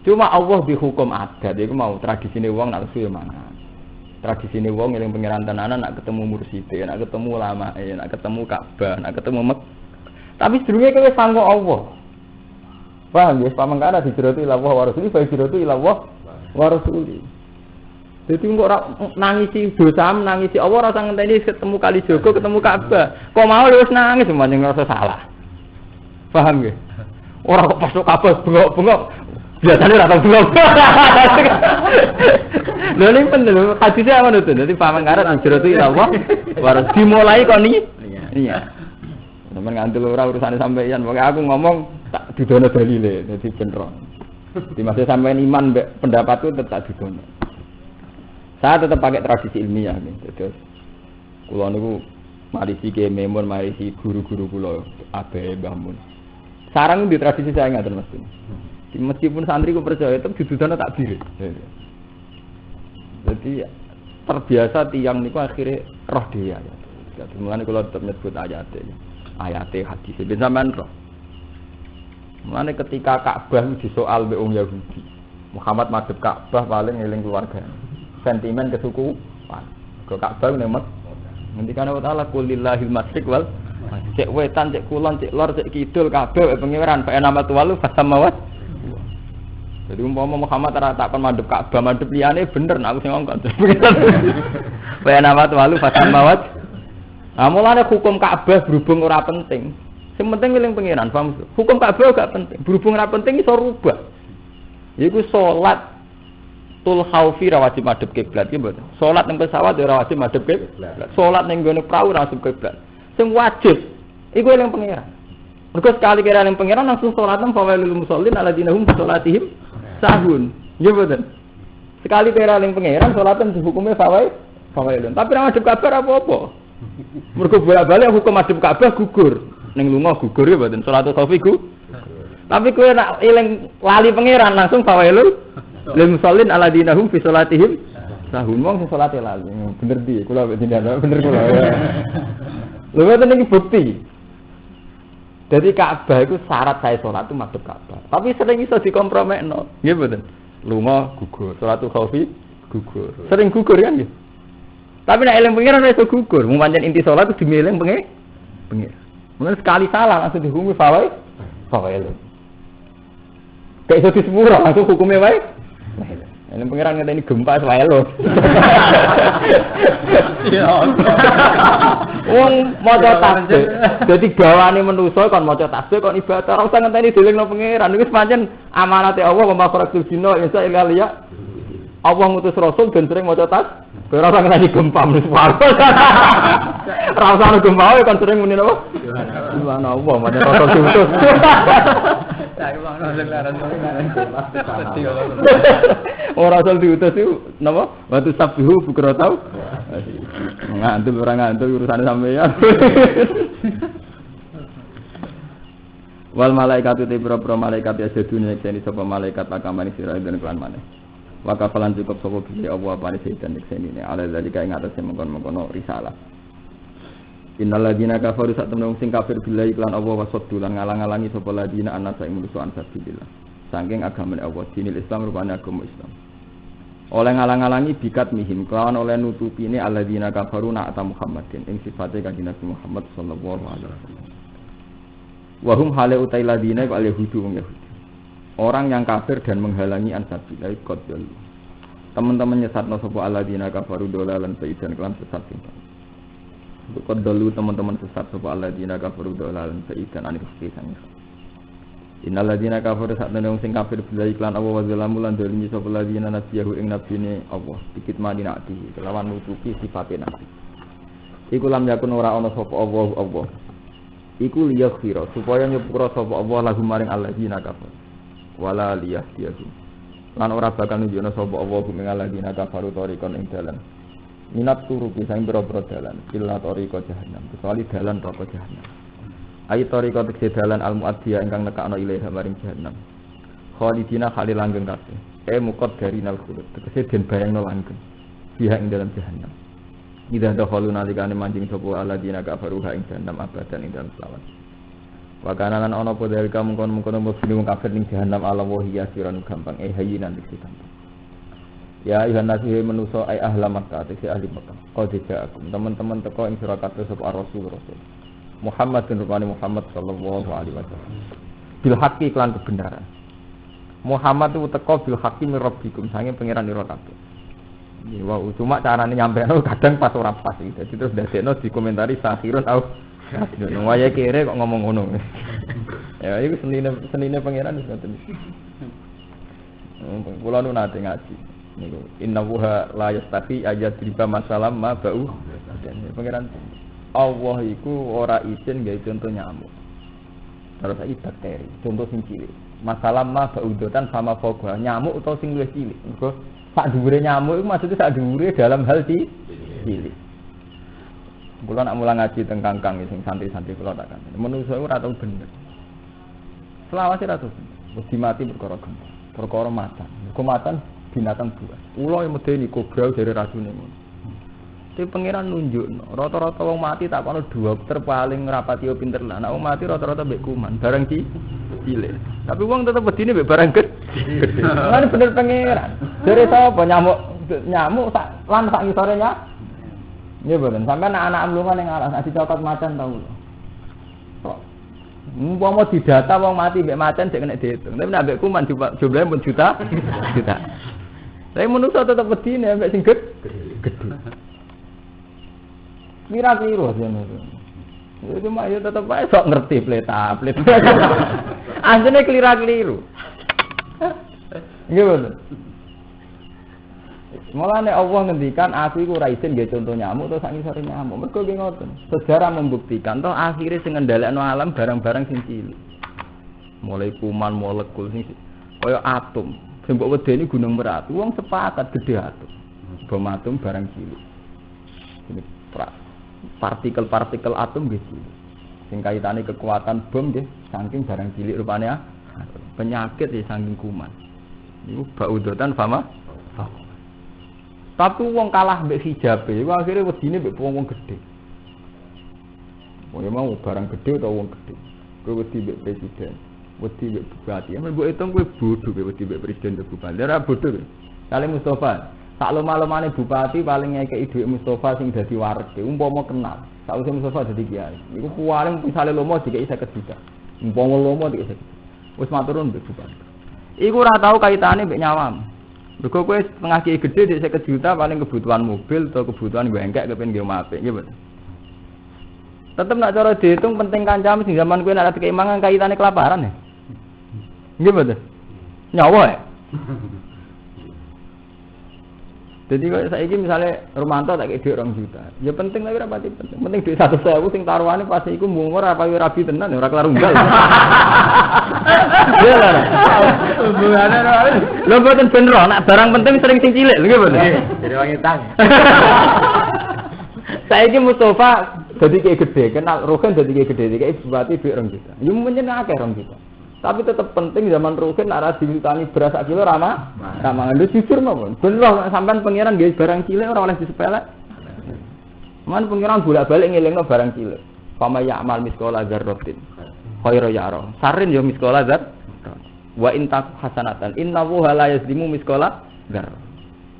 Cuma Allah dihukum adat, itu mau tradisine wong nak suwe mangan. Tradisine wong eling pangeran tenanan nak ketemu murside, nak ketemu ulama, nak ketemu Ka'bah, nak ketemu Mek. Tapi sedurunge kowe sangko Allah. Paham ya, pamangkana hijratu ila Allah wa rasuli, fa hijratu ila Allah wa rasuli. Dadi engko ora nangisi dosa, nangisi Allah ora ngenteni ketemu Kalijogo, ketemu Ka'bah. Kok mau wis nangis semuanya ngerasa salah. Paham nggih? Ora kok pasuk kabeh bengok-bengok. Biasane ora tau bengok. Lha ning bener hadise apa itu? Dadi paman karet anjir itu Allah. Baru dimulai kok ni. Iya. Sampeyan ngandel ora urusane sampeyan. Pokoke aku ngomong tak didono dalile dadi bener. Di masa sampeyan iman mbek pendapatku tetap didono. Saya tetap pakai tradisi ilmiah gitu. Terus kula niku marisi ke memon marisi guru-guru kula abe Mbah Mun. Sarang di tradisi saya ngaten mesti. Meskipun santri ku percaya tetep didudono takbir. Jadi terbiasa tiang niku akhirnya roh dia. Jadi mulane kula tetep nyebut ayate hadis ben sampean roh. Mulane ketika Ka'bah disoal mbek wong Yahudi. Muhammad madhep Ka'bah paling eling keluarga. Sentimen kesukuan. Kok Ka'bah nemet. Ngendikane Allah Taala kulillahil masyriq wal cek wetan cek kulon cek lor cek kidul kabeh pengiran fa nama tuwalu fasamawat. Jadi umpama Muhammad ora takon madhep Ka'bah madhep liyane bener nek aku sing ngongkon. Fa nama tuwalu fasamawat. Mulane hukum Ka'bah berhubung ora penting. Sing penting eling pengiran, paham? Hukum Ka'bah gak penting. Berhubung ora penting iso rubah. Iku salat tul khaufi ra wajib madhep kiblat iki mboten. Salat ning pesawat ora wajib madhep kiblat. Salat ning gone prau ora wajib kiblat. Sing wajib iku eling pangeran. Mergo sekali kira eling pangeran langsung salat nang fawailul musallin alladzina hum salatihim sahun. Nggih mboten. Sekali kira eling pangeran salatan hukume fawailun. Tapi ora madhep Ka'bah apa-apa. Mergo bolak-balik hukum madhep Ka'bah gugur. Ning lunga gugur ya mboten salatul khaufi gugur. Tapi kowe nek eling lali pangeran langsung fawailul lil musallin alladzina hum fi salatihim sahun. Wong sing salate lali. Bener di kula bener kula. Lha ngoten iki bukti. Jadi Ka'bah itu syarat saya salat itu madhep Ka'bah. Tapi sering iso dikompromekno. Nggih mboten. Lunga gugur, salatul khaufi gugur. Sering gugur kan nggih. Tapi nek eling pengiran iso gugur. Mung pancen inti salat itu dimilih pengiran. Mun sekali salah langsung dihukumi fawail. Kayak iso disepuro langsung hukume wae. Ini pengiran ngene gempa wae lho. Wong maca tasbih. Dadi gawane manusa kon maca tasbih kon ibadah ora usah ngenteni dilingno pengiran. Wis pancen amanate Allah wa makhratul jinna insa ilalia. Allah ngutus rasul ben sering maca tasbih. Ora usah ngenteni gempa musuh. Ora usah gempa wae kon sering muni napa? Subhanallah, pancen rasul diutus. Ora asal diutus itu napa? Watu sabihu bukra tau. Ngantul ora ngantul urusane sampeyan. Wal malaikatu te pro malaikat ya sedune yekseni sapa malaikat pakamane sira den kelan maneh. Wa kafalan cukup sapa bi Allah apa sedan yekseni ne ala zalika ing atase mengkon-mengkono risalah. Innal ladina kafaru satamna sing kafir billahi lan Allah wasaddu lan ngalang-alangi sapa ladina anasa ing musuh ansabilillah. Saking agama Allah dinil Islam rupane agama Islam. Oleh ngalang-alangi bikat mihim kelawan oleh nutupine alladzina kafaru na'ata Muhammadin ing sifate kanjeng Nabi Muhammad sallallahu alaihi wasallam. Wa hum hale utai ladina wa yahudu wong Yahudi. Orang yang kafir dan menghalangi ansabilillah qadul. Teman-teman nyesatno sapa alladzina kafaru dolalan baidan kelam sesat singkat. Qadul teman-teman sesat sapa alladzina kafaru dolalan baidan anil haqqi. Innal ladzina kafaru satene wong sing kafir billahi lan Allah wa zalamu lan dolimi sapa ladzina nabiyahu ing nabine Allah dikit madinati kelawan nutupi sifate nabi. Iku lam yakun ora ana sapa Allah. Iku liyaghfira supaya nyepura sapa Allah lahum maring alladzina kafaru. Wala liyahdiyahu. Lan ora bakal nunjukna sapa Allah ing alladzina kafaru tariqon ing dalan. Minat turu bisa ing boro-boro dalan, illa tariqa jahannam, kecuali dalan neraka jahannam. Ayi tariqa tegese dalan al-mu'addiya ingkang nekakno ilaiha maring jahannam. Khalidina khalil langgeng kabeh. Muqaddarinal khulud. Tegese den bayangno langgeng. Biha ing dalam jahannam. Idza dakhalu nalikane manjing sapa alladzina kafaru ing jahannam abadan ing dalam selawat. Wa kana lan ana apa dari kamu mungkon mung kafir ning jahannam ala wahiya siran gampang hayyinan tegese gampang. Ya ayuhan nasi manusa ay ahla Makkah tegese ahli Makkah. Qad ja'akum teman-teman teko ing sira kabeh sapa rasul. Muhammad bin Rupani Muhammad sallallahu alaihi wasallam bil haqqi iklan kebenaran. Muhammad itu teko bil haqqi min rabbikum sange pangeran ira kabeh. Ya wow, cuma carane nyampeno kadang pas ora pas iki. Dadi terus dadekno dikomentari sahirun au. Waya kere kok ngomong ngono. Ya iku senine pangeran wis ngoten. Kula nu nate ngaji. Niku innahu la yastafi ayadriba masalam ma ba'u. Pangeran Allah iku ora izin gawe contoh nyamuk. Terus saiki bakteri, contoh sing cilik. Masalah mah baudotan sama foga nyamuk atau sing luwih cilik. Mergo sak dhuwure nyamuk iku maksudnya sak dhuwure dalam hal cilik. Kula nak mulang ngaji teng Kangkang sing santri-santri kula tak kan. Menungso iku ora tau bener. Selawase ra tau. Mesti mati perkara gempa. Perkara matan. Mergo matan binatang buas. Ula yang medeni kobra dari racune ngono. Tapi pangeran nunjukno, rata-rata wong mati tak kono dokter paling ngrapati yo pinter lah. Nek wong mati rata-rata mbek kuman, barang cilik. Tapi wong tetep wedine mbek barang gedhe. Lan bener pangeran. Dari sapa nyamuk sak lan sak ngisore nya. Nggih boten, sampeyan anak mlungan ning alas nek dicokot macan tau. Umpama didata wong mati mbek macan sik kena diitung. Tapi nek mbek kuman jumlahe pun juta. Tapi manusa tetep wedine mbek sing gedhe. Mira-mira jane itu. Itu mah ya tetep ae sok ngerti plet. Anjene kelira-keliru. Nggih bener. Mulane Allah ngendikan aku iku ora izin nggih contoh nyamuk terus sak ngisore nyamuk. Mergo nggih ngoten. Sejarah membuktikan toh akhire sing ngendhalekno alam barang-barang sing cilik. Mulai kuman, molekul sing kaya atom. Sing mbok wedeni gunung Merapi, wong sepakat gede atom. Bom atom barang cilik. Ini partikel-partikel atom nggih cilik. Sing kaitane kekuatan bom nggih saking barang cilik rupane penyakit ya saking kuman. Niku baudotan fama. Tapi wong kalah mbek hijabe, iku akhire wedine mbek wong gedhe. Wong mau barang gedhe utawa wong gedhe. Kowe wedi mbek presiden, wedi mbek bupati. Mbok hitung kowe bodho kowe wedi mbek presiden atau bupati. Ora bodho. Kali Mustafa, sak loma-lomane bupati paling ngekeki dhuwit Mustafa sing dadi warga, umpama kenal. Sakwise Mustafa dadi kiai. Iku paling misale lomo dikeki 50 juta. Umpama lomo dikeki 50. Wis maturun mbek bupati. Iku ora tau kaitane mbek nyawam. Mergo kowe setengah kiai gede dik 50 juta paling kebutuhan mobil atau kebutuhan bengkek kepen nggih apik, nggih betul. Tetep nak cara diitung penting kancam sing zaman kowe nek dikai mangan kaitane kelaparan ya. Nggih betul. Nyawa ya. Jadi kalau saiki misalnya Romanto tak kei dhuwit 2 juta. Ya penting tapi ora pati penting. Penting dhuwit 100.000 sing taruhane pas iku mungkur apa rabi tenan ora kelar unggal. Iya lah. Hubungane ora. Lho mboten ben ro, nek barang penting sering sing cilik lho nggih mboten. Jadi wong utang. Saiki Mustafa dadi kei gede, kenal Rogen dadi kei gede, kei bupati dhuwit 2 juta. Ya mungkin akeh 2 juta. Tapi tetap penting zaman Rogen nek ora diwitani beras sak kilo ramah. Ramah lho jujur mawon. Ben loh sampean pangeran nggih barang cilik ora oleh disepelek. Man pangeran bolak-balik ngelingno barang cilik. Pama ya'mal miskola dzarratin. Khairu yara. Sarin ya miskola dzar. Wa in tak hasanatan innahu la yazlimu miskola dzar.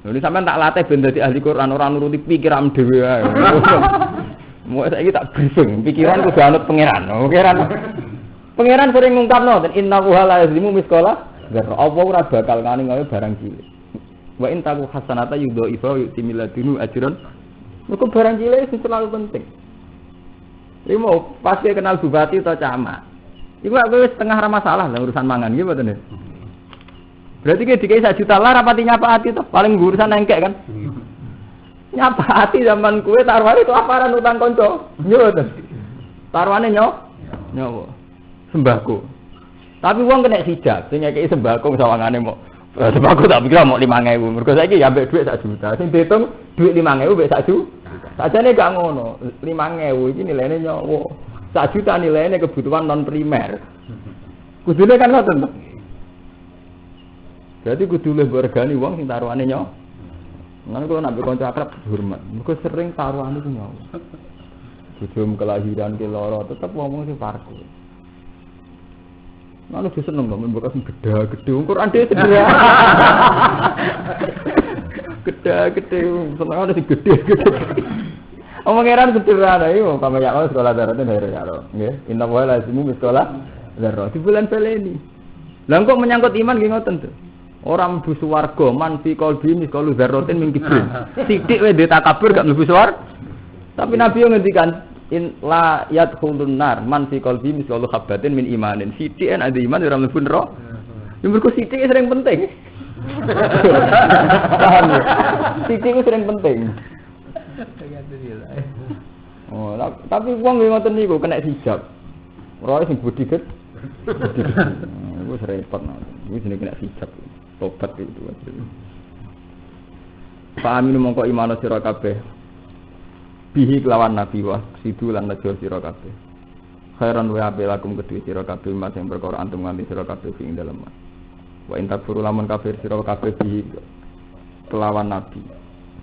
Lha sampean tak latih ben dadi ahli Quran ora nuruti pikiran dhewe ae. Mau saiki tak briefing, pikiran kudu anut pangeran. Pangeran sering ngungkapno ten innahu la yazlimu miskola dzar. Apa ora bakal ngani gawe barang cilik. Wa in taku hasanata yudhaifa yu'timiladunu ajran. Mergo barang cilik sing terlalu penting. Limo pasti kenal bupati atau camat. Iku wis setengah ra masalah lah urusan mangan nggih mboten. Berarti ki dikai 1 juta lah rapati nyapaati to, paling urusan engkek kan. Nyapaati zaman kuwe taruhane kelaparan utang kanca. Nggih mboten. Taruhane nyawa. Sembako. Tapi wong kena hijab, sing ngekeki sembako sawangane mok. Sembako tak pikir mok 5.000. Mergo saiki ya ambek dhuwit 1 juta. Sing diitung dhuwit 5.000 mbek 1 juta. Sajane gak ngono. 5.000 iki nilaine nyawa. 1 juta nilaine kebutuhan non primer. Kudune kan ngoten. Berarti kudu luwih regani wong sing taruhane nyawa. Nang kula nek kanca akrab hormat. Mergo sering taruhane ku nyawa. Bojomu kelahiran ki lara tetep ngomong sing parku. Mana sih seneng loh, membuka sing gede-gede, Quran dia sederhana. Gede-gede, seneng ada sing gede-gede. Omongan sederhana itu, kamu ya sekolah daratnya dari Yaro, ya. Inna wa lazimu sekolah darat. Di bulan peleni. Lah kok menyangkut iman nggih ngoten tuh. Orang mlebu swarga man fi qalbi miskalu dzarratin min kibrin. Sithik wae takabur gak mlebu swarga. Tapi Nabi yo ngendikan In la yadkhulun nar man fi qalbi mislu habatin min imanin. Sithik ada iman ora mlebu neraka. Yang mergo sithik sering penting. Paham ya? Sithik itu sering penting. Oh, tapi wong ngoten niku kena hijab. Ora sing budi ket. Iku repot nang. Iku jenenge kena hijab. Tobat itu. Pahami mongko imano sira kabeh. Bihi kelawan nabi wa sidu lan najwa sira kabeh. Khairan wa apik lakum kedue sira kabeh mas sing perkara antum nganti sira kabeh ing dalem. Wa intakfuru lamun kafir sira kabeh bihi kelawan nabi.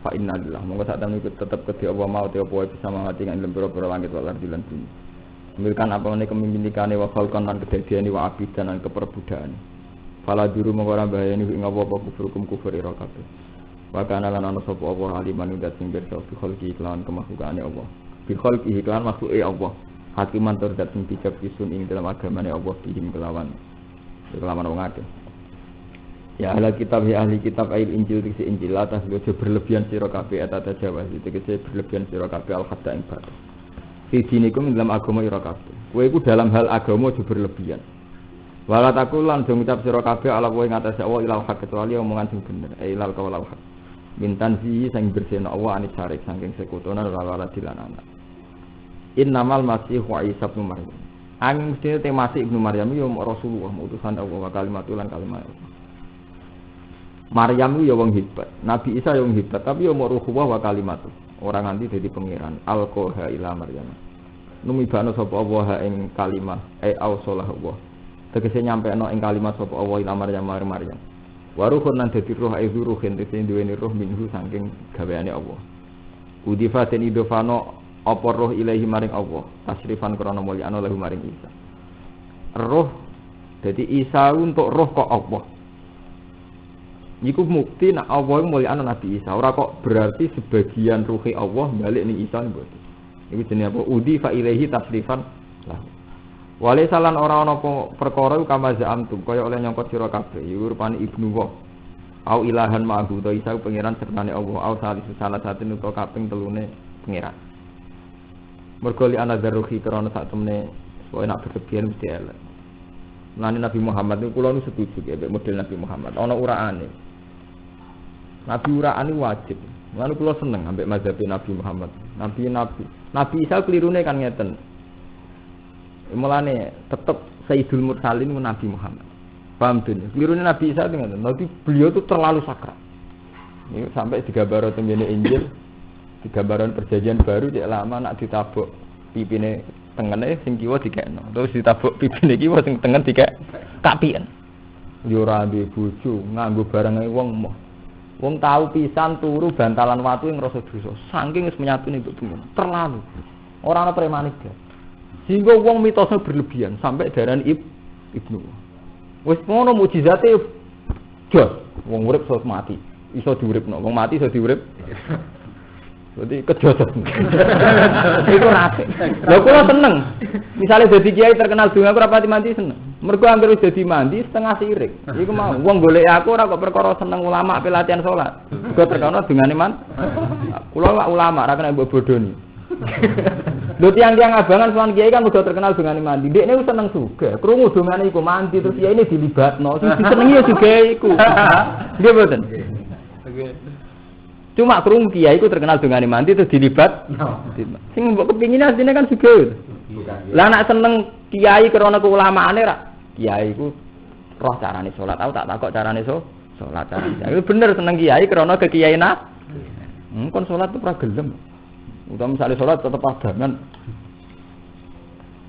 Fa inna lillahi monggo sak temen iku tetep kedhe apa mau te apa bisa mangati ing lembur-lembur langit wal ardi lan bumi. Milkan apa meneh kepemimpinane wa khalqan lan kedadiane wa abidan lan keperbudakan. Fala duru monggo ora bahayani ing apa kufur ira kabeh. Wa kana lan ana sapa apa aliman udat sing pirsa bi khalqi lan kemakhlukaane Allah. Bi khalqi lan makhluke Allah. Hakiman tur dat sing bijak isun ing dalam agamane Allah bihim kelawan wong akeh. Ya ahli kitab ya ahli kitab ayat Injil diksi Injil atas dosa berlebihan sira kabeh atata Jawa itu kese berlebihan sira kabeh al khata ing batas. Fi dinikum dalam agama ira kabeh. Kowe iku dalam hal agama aja berlebihan. Wala takul lan do ngucap sira kabeh ala kowe ngatas Allah ilal hak kecuali omongan sing bener. Ilal qaul hak. Mintan fi sing bersihna Allah anis syarik saking sekutonan wala dilanana. Innamal masih wa Isa ibn Maryam. Angin mesti te Masih ibnu Maryam yo Rasulullah utusan Allah wa kalimatulan kalimat Allah. Maryam itu ya wong hebat, Nabi Isa ya wong hebat, tapi ya mau ruhuwah wa kalimatu. Orang nanti jadi pangeran. Alqaha ila Maryam. Numibano sapa Allah ing kalimah, ausalah Allah. Tegese nyampekno ing kalimat sapa Allah ila Maryam Maryam. Wa ruhun nan dadi ruh ai ruhin tegese duweni ruh minhu saking gaweane Allah. Udifatin idofano apa roh ilahi maring Allah, tasrifan krana mulyana lahu maring Isa. Roh dadi Isa untuk roh kok Allah. Iku mukti nak Allah mulyana Nabi Isa. Ora kok berarti sebagian ruhi Allah balik ning Isa mboten. Iku jenenge apa? Udi fa ilaihi tasrifan lah. Wale salan ora ana perkara kama za'amtum kaya oleh nyangkut sira kabeh. Iku rupane ibnu wa. Au ilahan ma'hu ta Isa pangeran sertane Allah. Au salah satu nuto kaping telune pangeran. Mergo li ana daruhi krana sak temene kowe nak berlebihan mesti elek. Nani Nabi Muhammad niku kula nu setuju mek model Nabi Muhammad. Ana uraane. Nabi uraan itu wajib. Lalu kula seneng ambek mazhab Nabi Muhammad. Nabi Isa kelirune kan ngeten. Mulane tetep Sayyidul Mursalin ku Nabi Muhammad. Paham tuh? Kelirune Nabi Isa itu ngeten. Nabi beliau itu terlalu sakral. Ini sampai digambar tengene Injil, digambaran perjanjian baru cek lama nak ditabuk pipine tengene sing kiwa dikekno. Terus ditabuk pipine kiwa sing tengen dikek kapian. Yo ora duwe bojo, nganggo barang wong moh. Wong tahu pisan turu bantalan watu yang rasa dosa. Saking wis menyatune mbok bumi. Terlalu. Ora ana premanik. Sehingga wong mitosnya berlebihan sampai darani ibnu. Wis ngono mukjizate jos. Wong urip iso mati. Iso diuripno. Wong mati iso diurip. Jadi kejosan. Iku apik. Lha kula seneng. Misale dadi kiai terkenal donga aku rapati mandi seneng. Mergo anggere wis dadi mandi setengah sirik. Iku mau wong golek aku ora kok perkara seneng ulama ape latihan salat. Mergo terkenal dongane man. Kula lak ulama ora kena mbok bodoni. Lho tiang-tiang abangan sowan kiai kan udah terkenal dongane mandi. Dekne wis seneng juga. Krungu dongane iku mandi terus kiai ini dilibatno. Sing disenengi ya juga iku. Nggih mboten. Oke. Cuma krungu kiai iku terkenal dongane mandi terus dilibat. Sing mbok kepingine asline kan juga. Lah nek seneng kiai krana keulamaane ra kiai iku roh carane salat. Aku tak takok carane salat. Iku bener seneng kiai krana kekiainan. Kon salat tuh ora gelem. Utam misale salat tetep padangan.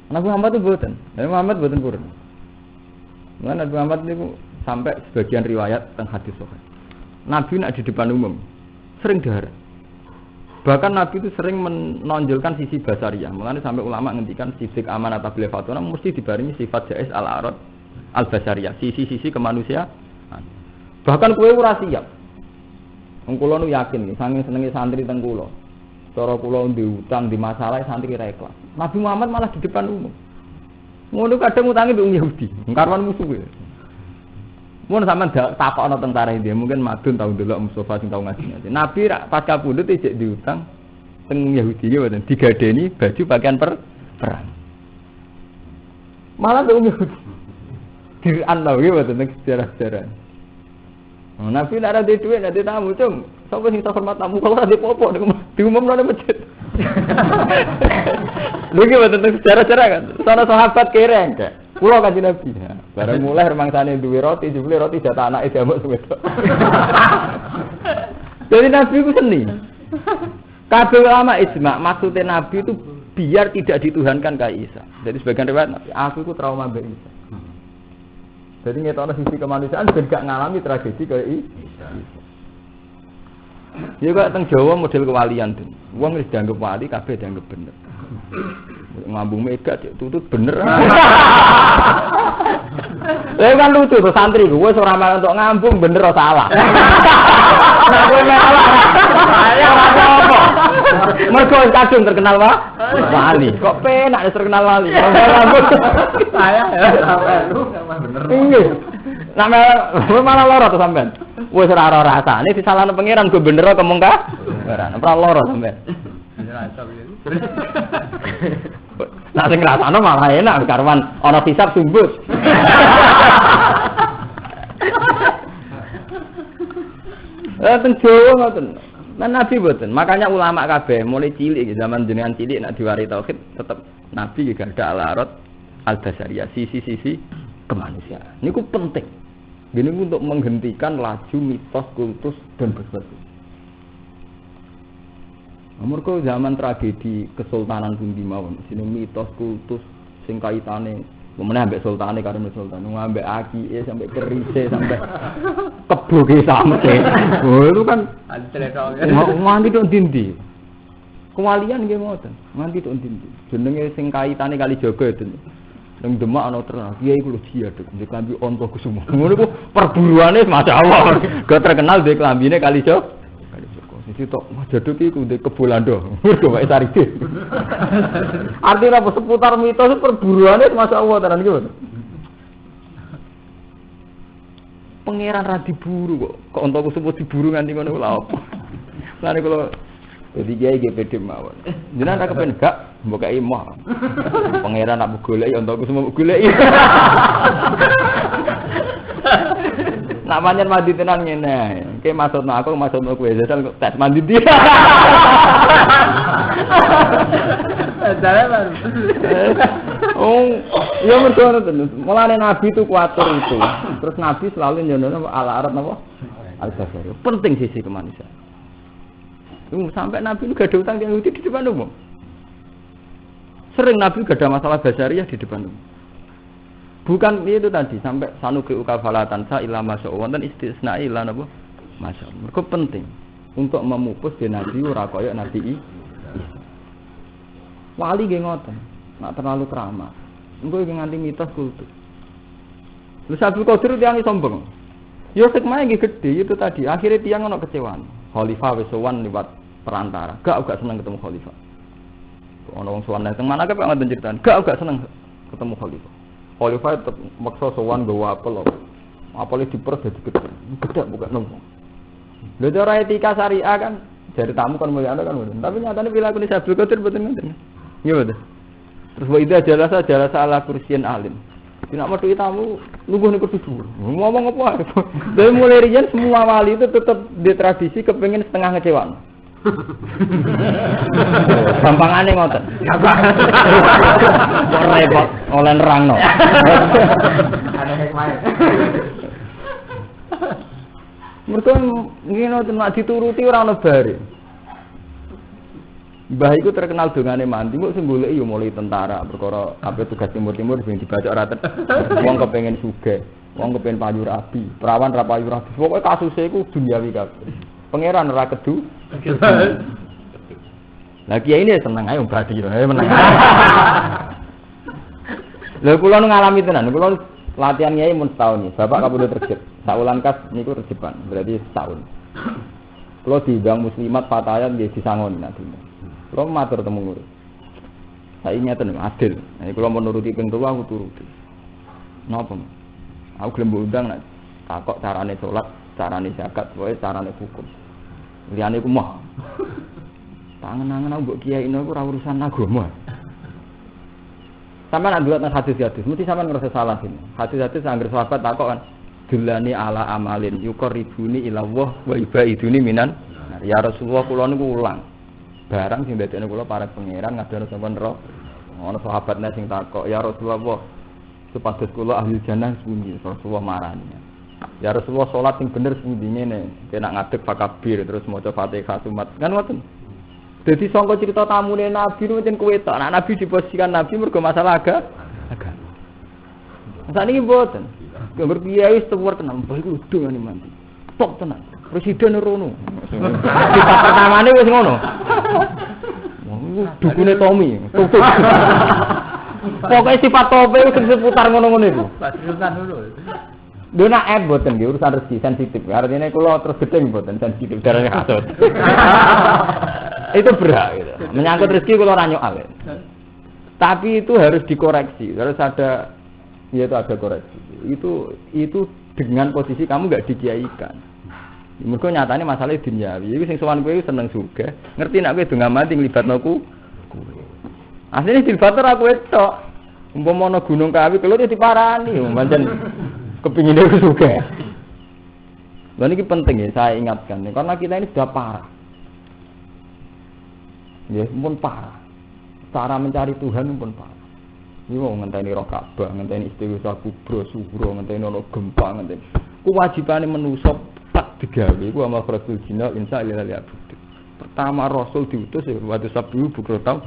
Nabi Muhammad itu mboten. Nabi Muhammad mboten purun. Nabi Muhammad niku sampai sebagian riwayat teng hadis sahih. Nabi nek di depan umum sering dahar. Bahkan Nabi itu sering menonjolkan sisi basariyah. Mulane sampai ulama ngendikan sifat amanah tabligh fatwa mesti dibarengi sifat jais al-arad al-basariyah, sisi-sisi kemanusiaan. Bahkan kowe ora siap. Wong kula nu yakin nih, saking senenge santri teng kula. Cara kula diutang di masalah santri ra ikhlas. Nabi Muhammad malah di depan umum. Ngono kadang utange mbek Yahudi, karwan musuh kowe. Mun sampean takokno teng tarikh dia, mungkin madun tau ndelok Mustafa sing tau ngaji. Nabi pas kapundhut ijek diutang teng Yahudi ya mboten digadeni baju pakaian perang. Malah teng Yahudi diran lho ya mboten teng sejarah-sejarah. Nabi nek ora duwe dhuwit nek tamu cung, sapa sing hormat tamu kalau ora dipopo diumumno nang masjid. Lha iki mboten teng sejarah-sejarah kan. Sono sahabat kereng kek. Kula kanjeng Nabi. Bareng mulai rumangsane duwe roti, jebule roti jatah anake diamuk wedok. Jadi Nabi itu seni. Kabeh ulama ijma, maksudnya Nabi itu biar tidak dituhankan kayak Isa. Jadi sebagian riwayat Nabi, aku itu trauma mbek Isa. Jadi ngetokno sisi kemanusiaan ben gak ngalami tragedi kayak Isa. Ya kok teng Jawa model kewalian tuh. Wong wis dianggap wali kabeh dianggap bener. Ngambung mega cek tutut bener. Lha kan lucu tuh santri gue wis ora malah untuk ngambung bener ora salah. Nah kowe malah. Saya ora apa. Mergo kadung terkenal wali. Kok penak terkenal wali. Saya sampean lu bener. Nggih. Malah lara to sampean. Wis ora ora rasane disalahno pangeran go bener kok mung ka. Ora lara sampean. Nah sing ngrasakno malah enak karwan ana hisab sumbut. Teng Jawa ngoten. Nah Nabi mboten. Makanya ulama kabeh mulai cilik zaman jenengan cilik nek diwari tauhid tetep Nabi gak ada al-arad al-basariyah sisi-sisi kemanusiaan. Niku penting. Gini untuk menghentikan laju mitos, kultus dan berbagai. Mergo zaman tragedi kesultanan pundi mawon, sini mitos kultus sing kaitane meneh ambek sultane karo sultan, ambek akike sampai kerise sampai keboge sampe. Oh itu kan nganti tok ndi. Kewalian nggih ngoten, nganti tok ndi. Jenenge sing kaitane kali jaga itu. Nang Demak ana terkenal, kiai kulo jihad, ndek klambi onto kusumo. Ngono ku perburuane masyaallah. Gak terkenal ndek klambine kali jaga. Iki tok jaduk iku ndek kebolando. Mergo wae saride. Artinya apa seputar mitos perburuane masyaallah tenan iki. Pangeran ra diburu kok ontoku sebut diburu nganti ngono lha apa. Lane kula dadi kiai ge pede mawon. Jenengan ra kepen gak mbok kei moh. Pangeran nak goleki ontoku semua goleki. Nak pancen mandi tenan ngene. Ki maksudno aku maksudno kowe jajal kok tes mandi dia. Jalan. Oh, ya mergo ngoten. Mulane Nabi itu kuatur itu. Terus Nabi selalu nyono al-arad napa? Al-basari. Penting sisi kemanusiaan. Sampai Nabi itu gak ada utang Yahudi di depan umum. Sering Nabi gak ada masalah basariyah di depan umum. Bukan itu tadi sampai sanuki ukafalatan sa ila masya'u dan istisna ila napa masya'u. Mergo penting untuk memupus di Nabi ora kaya Nabi Isa. Wali nggih ngoten, nak terlalu keramat. Engko iki nganti mitos kultus. Lha Abdul Qadir tiyang sombong. Yo hikmah nggih gedhe itu tadi. Akhirnya tiyang ono kecewaan. Khalifah wis sowan liwat perantara. Gak seneng ketemu khalifah. Ono wong sowan nang mana kok ngoten ceritaan. Gak seneng ketemu khalifah. Khalifah tetap maksa sowan gawa apel. Apel diper dadi gede. Gede bukan nembung. Lha cara etika syariah kan dari tamu kan mulia kan. Tapi nyatane perilaku ni Abdul Qadir mboten ngoten. Iya betul. Terus wa idza jalasa ala kursiyin alim. Tidak mau tamu lungguh ning kursi dhuwur. Ngomong apa? Dari mulai riyen semua wali itu tetap di tradisi kepengin setengah ngecewan. Gampangane ngoten. Kok repot oleh nerangno. Ana hikmah. Mergo ngene nek dituruti ora ono bare. Mbah iku terkenal dongane mandi, kok sing goleki yo mulai tentara, perkara kabeh tugas timur-timur sing dibaca ora wong kepengin sugih, wong kepengin payu rabi, perawan ra payu rabi. Pokoke kasuse iku duniawi kabeh. Pangeran ora kedu. Lah kiai ini seneng ae badi meneng. Lha kula nu ngalami tenan, kula latihan kiai mun setahun iki. Bapak kapundhut terjep. Saulan kas niku terjepan, berarti setahun. Kula diundang muslimat Fatayat nggih disangoni nanti. Kula matur temu murid. Saiki ngeten adil. Nek kula mau nuruti ping 3 aku turuti. Napa? Aku gelem undang nek takok carane salat, carane zakat, wae carane hukum. Liyane ku mah. Angen-angen aku mbok kiai ini aku ora urusan agama. Sampeyan nak delok nang hadis-hadis, mesti sampeyan ngerasa salah ini. Hadis-hadis anggere sahabat takok kan, "Dulani ala amalin yuqarribuni ila Allah wa ibaiduni minan." Ya Rasulullah kula niku ulang. Barang sing dadekne kula para pangeran ngadono sampeyan ro. Ono sahabatnya sing takok, "Ya Rasulullah, supados kula ahli jannah pundi?" Rasulullah marani. "Ya Rasulullah salat sing bener pundi ngene, kena ngadeg fakabir terus maca Fatihah sumat." Kan ngoten. Jadi sangka cerita tamune Nabi itu pancen kowe tok. Nek Nabi diposisikan Nabi mergo masalah agama. Sakniki mboten. Gambar kiai wis tuwur tenan, mbah iku udah ngene mandi. Tok tenan. Presiden rono. Sifat pertamane wis ngono. Dukune Tommy. Pokoke sifat tope wis seputar ngono-ngono iku. Urusan dulu. Dona mboten nggih urusan rezeki sensitif. Artinya kula terus gedeng mboten sensitif darane kasut. Itu berat gitu. Menyangkut rezeki kula ora nyokal. Tapi itu harus dikoreksi. Harus ada ada koreksi. Itu dengan posisi kamu enggak dikiaikan. Mergo nyatane masalah duniawi. Iku sing sowan kowe seneng surga. Ngerti nek kowe donga mati nglibatno ku. Asline dilibatno ora kowe tok. Umpama ana gunung kawi kelo diparani, pancen kepingine surga. Lah niki penting ya saya ingatkan karena kita ini sudah parah. Ya, pun parah. Cara mencari Tuhan pun parah. Ini mau ngenteni roh Ka'bah, ngenteni istighosah kubro, subro, ngenteni ono gempa, ngenteni. Kewajibane manusa tak digawe iku amal rasul jinna insya Allah ya. Pertama Rasul diutus ya waktu Sabtu bukro tau.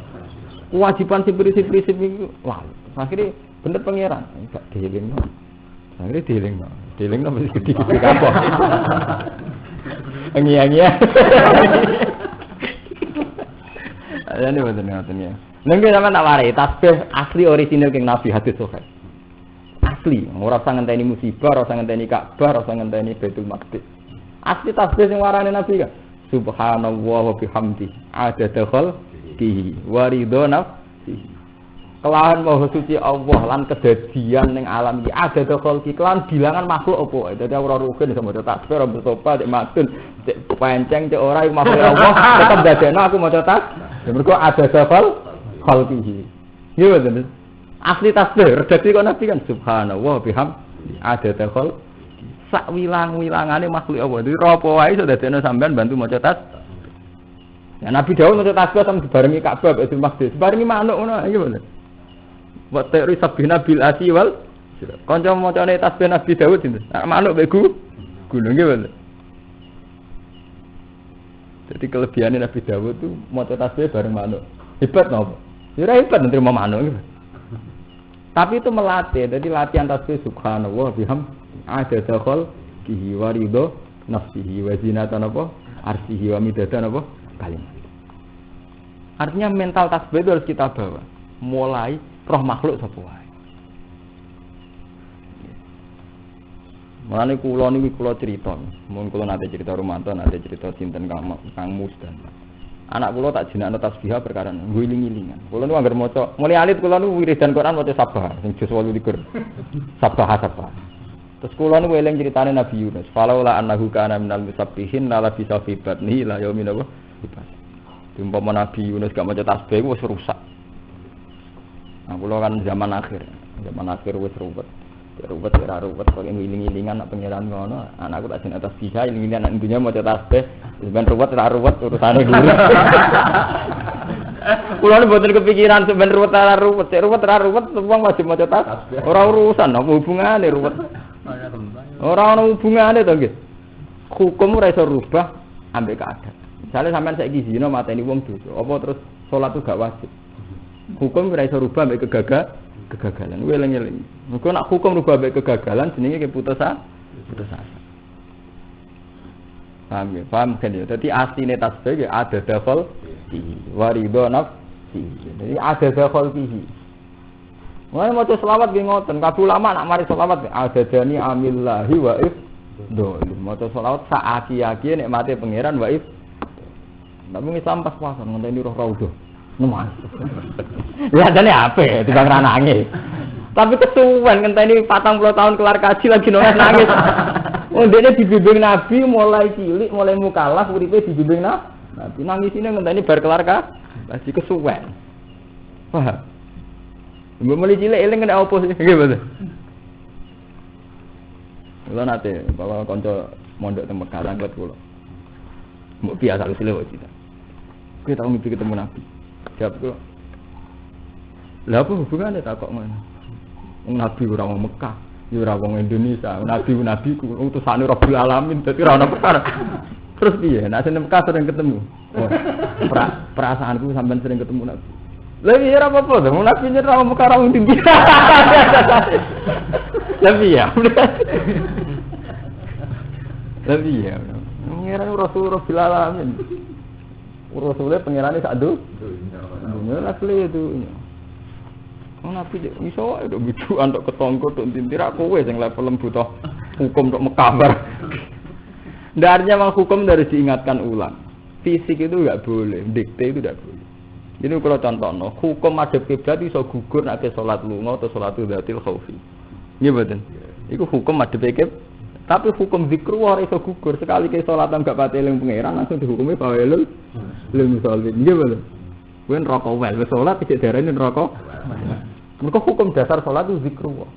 Kewajiban sing prinsip-prinsip iku wah, akhirnya bener pangeran, enggak dielingno. Akhirnya dielingno. Dielingno mesti gede-gede kabeh. Engi-engi. Ini betul-betul ya. Nengke sama tak warai tasbih asli orisinil keng Nabi hadis sahih. Asli, ora usah ngenteni musibah, ora usah ngenteni Ka'bah, ora usah ngenteni Baitul Maqdis. Asli tasbih sing warane Nabi kan. Subhanallah wa bihamdi adada khalqihi wa ridha nafsihi. Kelawan maha suci Allah lan kedadian ning alam iki adada khalqi kelawan bilangan makhluk apa. Dadi ora rugen iso maca tasbih, ora bertopa, cek matun, cek panceng, cek ora iku makhluk Allah, tetep dadekno aku maca tasbih. Mergo adada khalqihi. Nggih mboten. Asli tasbih redaksi kok Nabi kan subhanallah bihamdi adada khalqi. Sak wilang-wilangane makhluk Allah. Dadi apa wae iso dadekno sampean bantu maca tasbih. Ya Nabi Daud maca tasbih sampe dibarengi Ka'bah Baitul Maqdis. Dibarengi manuk ngono iki mboten. Wa ta'ri sabina bil asiwal. Kanca macane tasbih Nabi Daud sinten? Manuk mbek gunung nggih mboten. Jadi kelebihannya Nabi Daud itu maca tasbih bareng manuk. Hebat napa? Ya ora hebat nerima manuk gitu. Tapi itu melatih. Jadi latihan tasbih subhanallah bihamdi adada khalqihi wa ridha nafsihi wa zinatan apa? Arsihi wa midatan apa? Kalimat. Artinya mental tasbih itu harus kita bawa. Mulai roh makhluk sapa wae. Mulane kula niki kula crita. Mun kula nate cerita Rumanto, nate cerita sinten Kang Mus dan anak kula tak jenakno tasbih perkara ngiling-ngilingan. Kula niku anggere maca, mulai alit kula niku wiridan Quran maca sabah sing juz 28. Sabah. Terus kula niku eling critane Nabi Yunus. Falaula annahu kana minal musabbihin la bisa fi batni la yaumin apa? Umpama Nabi Yunus gak maca tasbih wis rusak. Nah, kula kan zaman akhir wis ruwet. Ruwet kok ngiling-ngilingan nak pangeran ngono. Anakku tak jeneng tasbih, iling-ilingan nak dunya maca tasbih, ben ruwet urusane guru. Kula niku mboten kepikiran ben ruwet wong wajib maca tasbih. Ora urusan apa hubungane ruwet. Ora ana hubungane to nggih. Hukum ora iso rubah ambek keadaan. Misale sampean saiki zina mateni wong dosa, apa terus salat itu gak wajib. Hukum ora iso rubah ambek kegagalan. Eling-eling. Mergo nek hukum rubah ambek kegagalan jenenge putus asa. Paham kan ya? Dadi asline tasbih ya ada dafal wa ridha nafsi. Jadi ada dafal fihi. Wah maca selawat nggih ngoten. Kabeh ulama nak mari selawat ada dani amillahi wa ifdol. Maca selawat sak aki-aki nikmate pangeran wa if. Tapi Islam pas puasa ngenteni roh raudhah. Nemas. Lihatane apa timbang ra nangis. Tapi kesuwen ngenteni 40 tahun kelar kaji lagi nangis. Oh ndekne dibimbing Nabi mulai cilik, mulai mukallaf uripe dibimbing Nabi nangis ini ngenteni bar kelar masih kesuwen. Paham? Mbok mulai cilik eling kena opo sih? Nggih betul. Kula nate bawa kanca mondok teng Mekah langgat kula. Mbok biasa cilik wae cita. Kowe tau mimpi ketemu Nabi. Jawab kula. Lah apa hubungannya takok ngono? Wong Nabi ora wong Mekah, ya ora wong Indonesia. Nabi ku utusane Rabbul Alamin, dadi ora ono perkara. Terus piye? Nek sing Mekah sering ketemu. Oh, perasaanku sampean sering ketemu Nabi. Lah iya ora apa-apa, wong Nabi nyerah wong Mekah wong tinggi. Lah iya. Lah iya. Ngira Rasulullah Rabbul Alamin. Rasulullah pangerane sak do. Dunya lah itu. Nabi iso wae nduk bidukan tok ketongko tok tintir kowe sing level butuh hukum tok mekabar. Ndarnya memang hukum dari diingatkan ulang. Fisik itu enggak boleh, dikte itu enggak boleh. Jadi kalau contohno, hukum madhep kiblat iso gugur nek salat lunga atau salat dzatil khaufi. Nggih mboten. Iku hukum madhep kiblat. Tapi hukum zikru ora iso gugur. Sekali ke salat enggak pati eling pangeran langsung dihukumi bawelul lil musallin. Nggih mboten. Kowe neraka wel, wis salat iki diarani neraka. Mereka hukum dasar sholat itu zikrullah.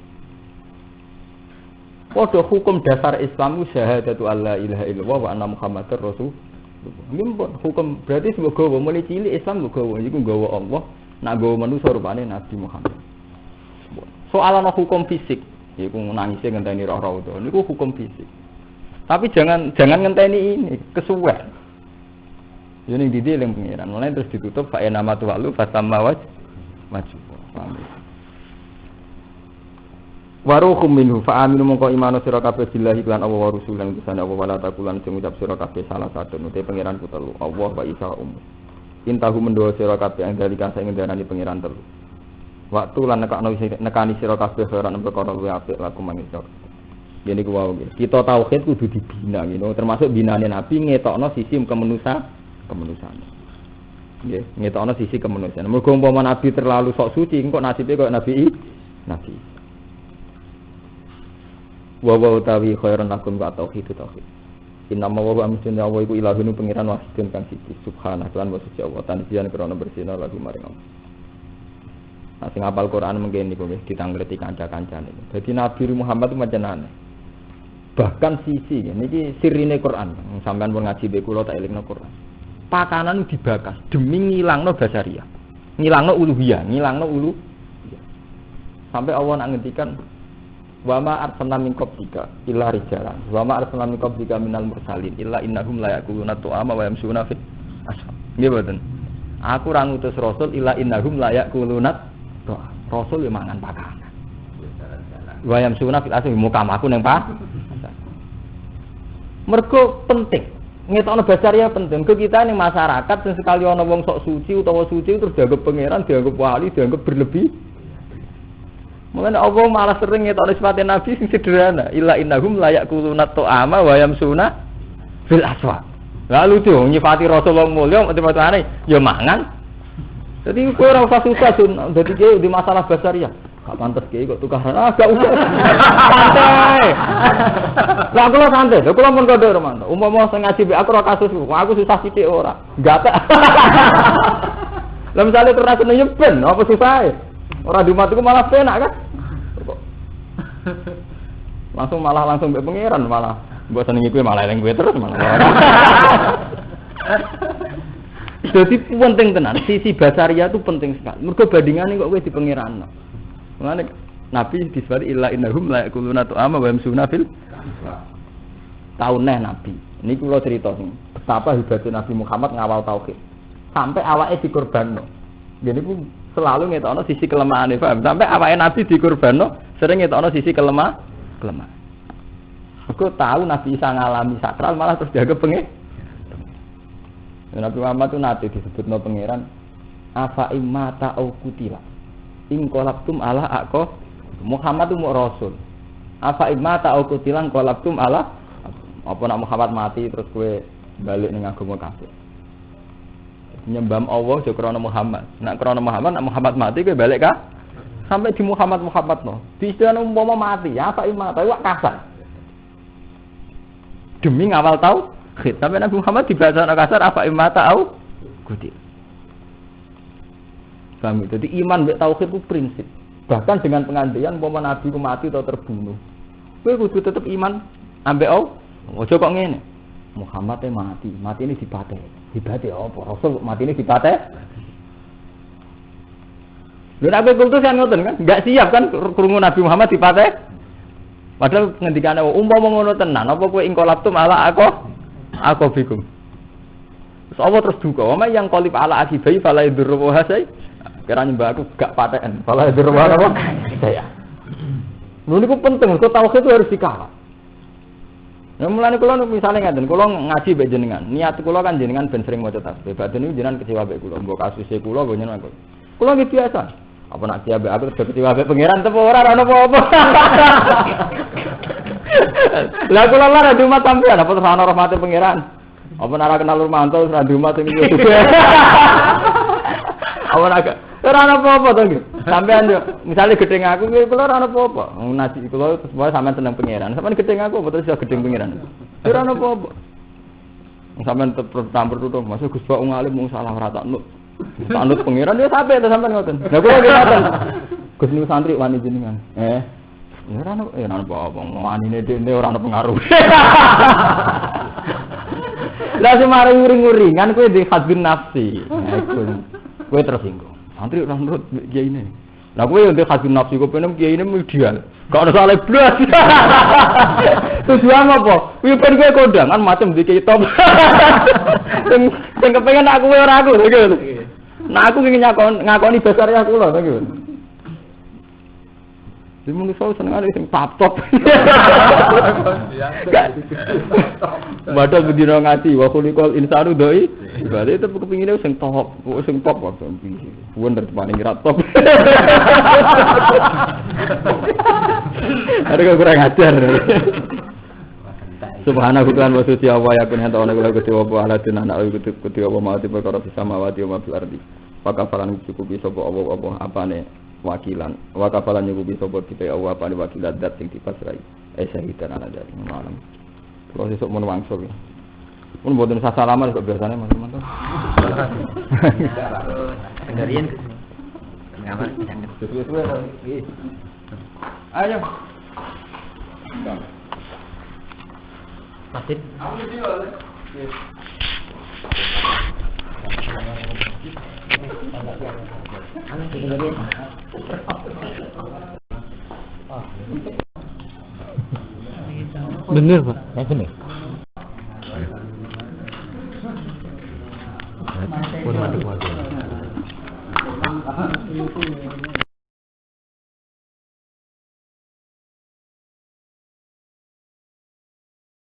Pada hukum dasar Islam itu syahadatu alla ilaha illallah wa anna muhammadar rasulullah. Hukum berarti semoga mulai cilik Islam gawa iku gawa Allah, nak gawa manusa rupane Nabi Muhammad. Soalana hukum fisik, iku nangise ngenteni roh-roh itu. Niku hukum fisik. Tapi jangan ngenteni ini, kesuwen. Yo ning didi eling pengiran, mulai terus ditutup fa nama tuwalu fatamawaj maju. Waruhum minhu fa aminu mongko imanu sira kabeh billahi lan Allah wa rasulan utusan Allah wala taqulan sing ngucap sira kabeh salah satu nute pangeran ku telu Allah wa isa intahu mendo sira kabeh ing dalika sing ngendarani pangeran telu waktu lan nekani sira kabeh ora perkara luwih apik laku mangisor yen iku wae kita tauhid kudu dibina termasuk binane nabi ngetokno sisi kemanusiaan nggih ngetokno sisi kemanusiaan mergo umpama nabi terlalu sok suci engko nasibe koyo nabi wa utawi khairan lakum wa tauhid. Inna ma wa amsun ya wa iku ilahun pengiran wahidun kang siji subhanahu lan wa suci Allah tanjian krana bersihna lagu maring Allah. Nah sing hafal Quran mengkene niku nggih ditanggleti kanca-kancane. Dadi Nabi Muhammad itu macam bahkan sisi niki sirine Quran. Sampeyan pun ngaji be kula tak elingno Quran. Pakanan dibakas demi ngilangno basariah. Ngilangno uluhiyah, Sampai Allah nak ngendikan wa ma arsalna min qablika illa rijalan wa ma arsalna min qablika minal mursalin illa innahum la yaquluna tu'ama wa yamsuna fil ashab. Nggih mboten. Aku ora ngutus rasul illa innahum la yaquluna tu'ama. Rasul yo mangan pakanan. Wa yamsuna fil ashab mukamaku ning mergo penting. Ngetokno basaria penting. Ke kita ning masyarakat sing sekali ana wong sok suci utawa suci terus dianggap pangeran, dianggap wali, dianggap berlebih. Mulane Allah malah sering ngetokno sifate nabi sing sederhana, illa innahum la yaquluna ta'ama wa yamsuna fil aswaq. Lalu tuh nyifati Rasulullah mulya mati-matane ya mangan. Dadi kowe ora usah susah sun, dadi ki di masalah basariah. Gak pantes ki kok tukaran. Gak usah. Santai. Lah kula santai, kula mun kodho romanto. Umpama sing ngaji aku ora kasus, aku susah sithik ora. Gatek. Lah misale terus seneng nyeben, apa susahe? Ora di umatku malah penak kan? Langsung mbek pangeran malah. Mbok senengi kowe malah eling kowe terus malah. Jadi penting tenan, sisi basaria itu penting sekali. Mergo bandingane kok kowe di pangeran. Mulane Nabi disebut illa innahum la yaquluna tu'ama wa yamsuna fil tauneh Nabi. Ini kula cerita sing betapa hebatnya Nabi Muhammad ngawal tauhid. Sampai awake dikorbanno. Jadi pun selalu ngetokno sisi kelemahane, paham? Sampai awake Nabi dikorbanno sering ngetokno sisi kelemahan. Aku tahu Nabi Isa ngalami sakral malah terus dianggap Nabi Muhammad itu nanti disebutno pangeran afa imata au kutila in qalabtum ala aqo Muhammad itu mau rasul afa imata au kutila qalabtum ala apa nak Muhammad mati terus kowe balik ning agama kafir nyembah Allah aja krana Muhammad nak krana Muhammad mati kowe balik ka sampai di Muhammad no di istilah umpama mati ya afa imata wak kasar demi ngawal khid. Tapi Nabi Muhammad dibaca kasar apa imata au kutil. Paham itu? Jadi iman mbek tauhid itu prinsip. Bahkan dengan pengandian umpama Nabi ku mati atau terbunuh. Kowe kudu tetep iman ambek au. Ojo kok ngene. Muhammad mati, mati ini dipateh. Dipateh apa? Rasul mati ini dipateh. Lha Nabi kultus kan ngoten kan? Enggak siap kan krungu Nabi Muhammad dipateh. Padahal ngendikane umpama ngono tenan, apa kowe ingkolaptum ala aku bikum. Terus apa terus duka, "Wa yang qalib ala akibai fala yadurru hasai." Kira nyembah aku gak paten, fala yadurru apa? Saya. Lha niku penting, kok tauhid itu harus dikawal. Nah, mulane kula misale ngaten, kula ngaji mbek jenengan. Niat kula kan jenengan ben sering maca tasbih. Badan niku jenengan kecewa mbek kula, mbok kasuse kula mbok jenengan. Kula nggih biasa. Apa nak kiabe aku terus kecewa mbek pangeran tepo ora ana apa-apa. Lah kula lara di umat sampean apa terus ana rahmate pangeran. Apa ora kenal Rumanto terus di umat sing juga. Apa ora ana apa-apa to nggih. Sampean yo misale gedeng aku kula ora ana apa-apa. Ngaji kula terus wae sampean seneng pangeran. Sampean gedeng aku terus iso gedeng pangeran. Ora ana apa-apa. Sampean campur tutuk masuk Gus Pak ngalim mung salah ora tak nut. Anut pangeran dia sampai to sampean ngoten. Lah kula nggih ngoten. Gus niku santri wani jenengan. Ora ana apa-apa. Wanine dene ora ana pengaruh. Lah semare nguring-nguringan kowe di hadin nafsi. Kowe tersinggung. Santri ora nurut kiai ini. Lah kowe yo di hadin nafsi kowe penem kiai ini ideal. Gak ada salah blas. Tujuan apa? Kuwi ben kowe kondangan macam di kiai top. Sing kepengin aku ora aku gitu. Nah aku ingin ngakoni basariah kula to gitu. Di manusia seneng sing top. Padahal bedino ngaji wa khuliqal insanu doi. Berarti itu kepingine sing top waktu iki. Wonder paling ra top. Ada kurang ajar. Subhanahu wa ta'ala wa yakun hanta ana kula Gusti wa ala dinana Gusti wa mati perkara bisa mawati wa fil ardi. Pakafalan cukupi sapa apa apane wakilan. Wa kafalan nyukupi sapa kita Allah apane wakilan dat sing dipasrai. Syahidan ala dari malam. Kalau sesuk mun wangsul. Mun mboten sasalaman kok biasane Mas-mas. Kendarian ngamar jangan. Ayo. Masih. Bener Pak? Ya bener. Pun mati.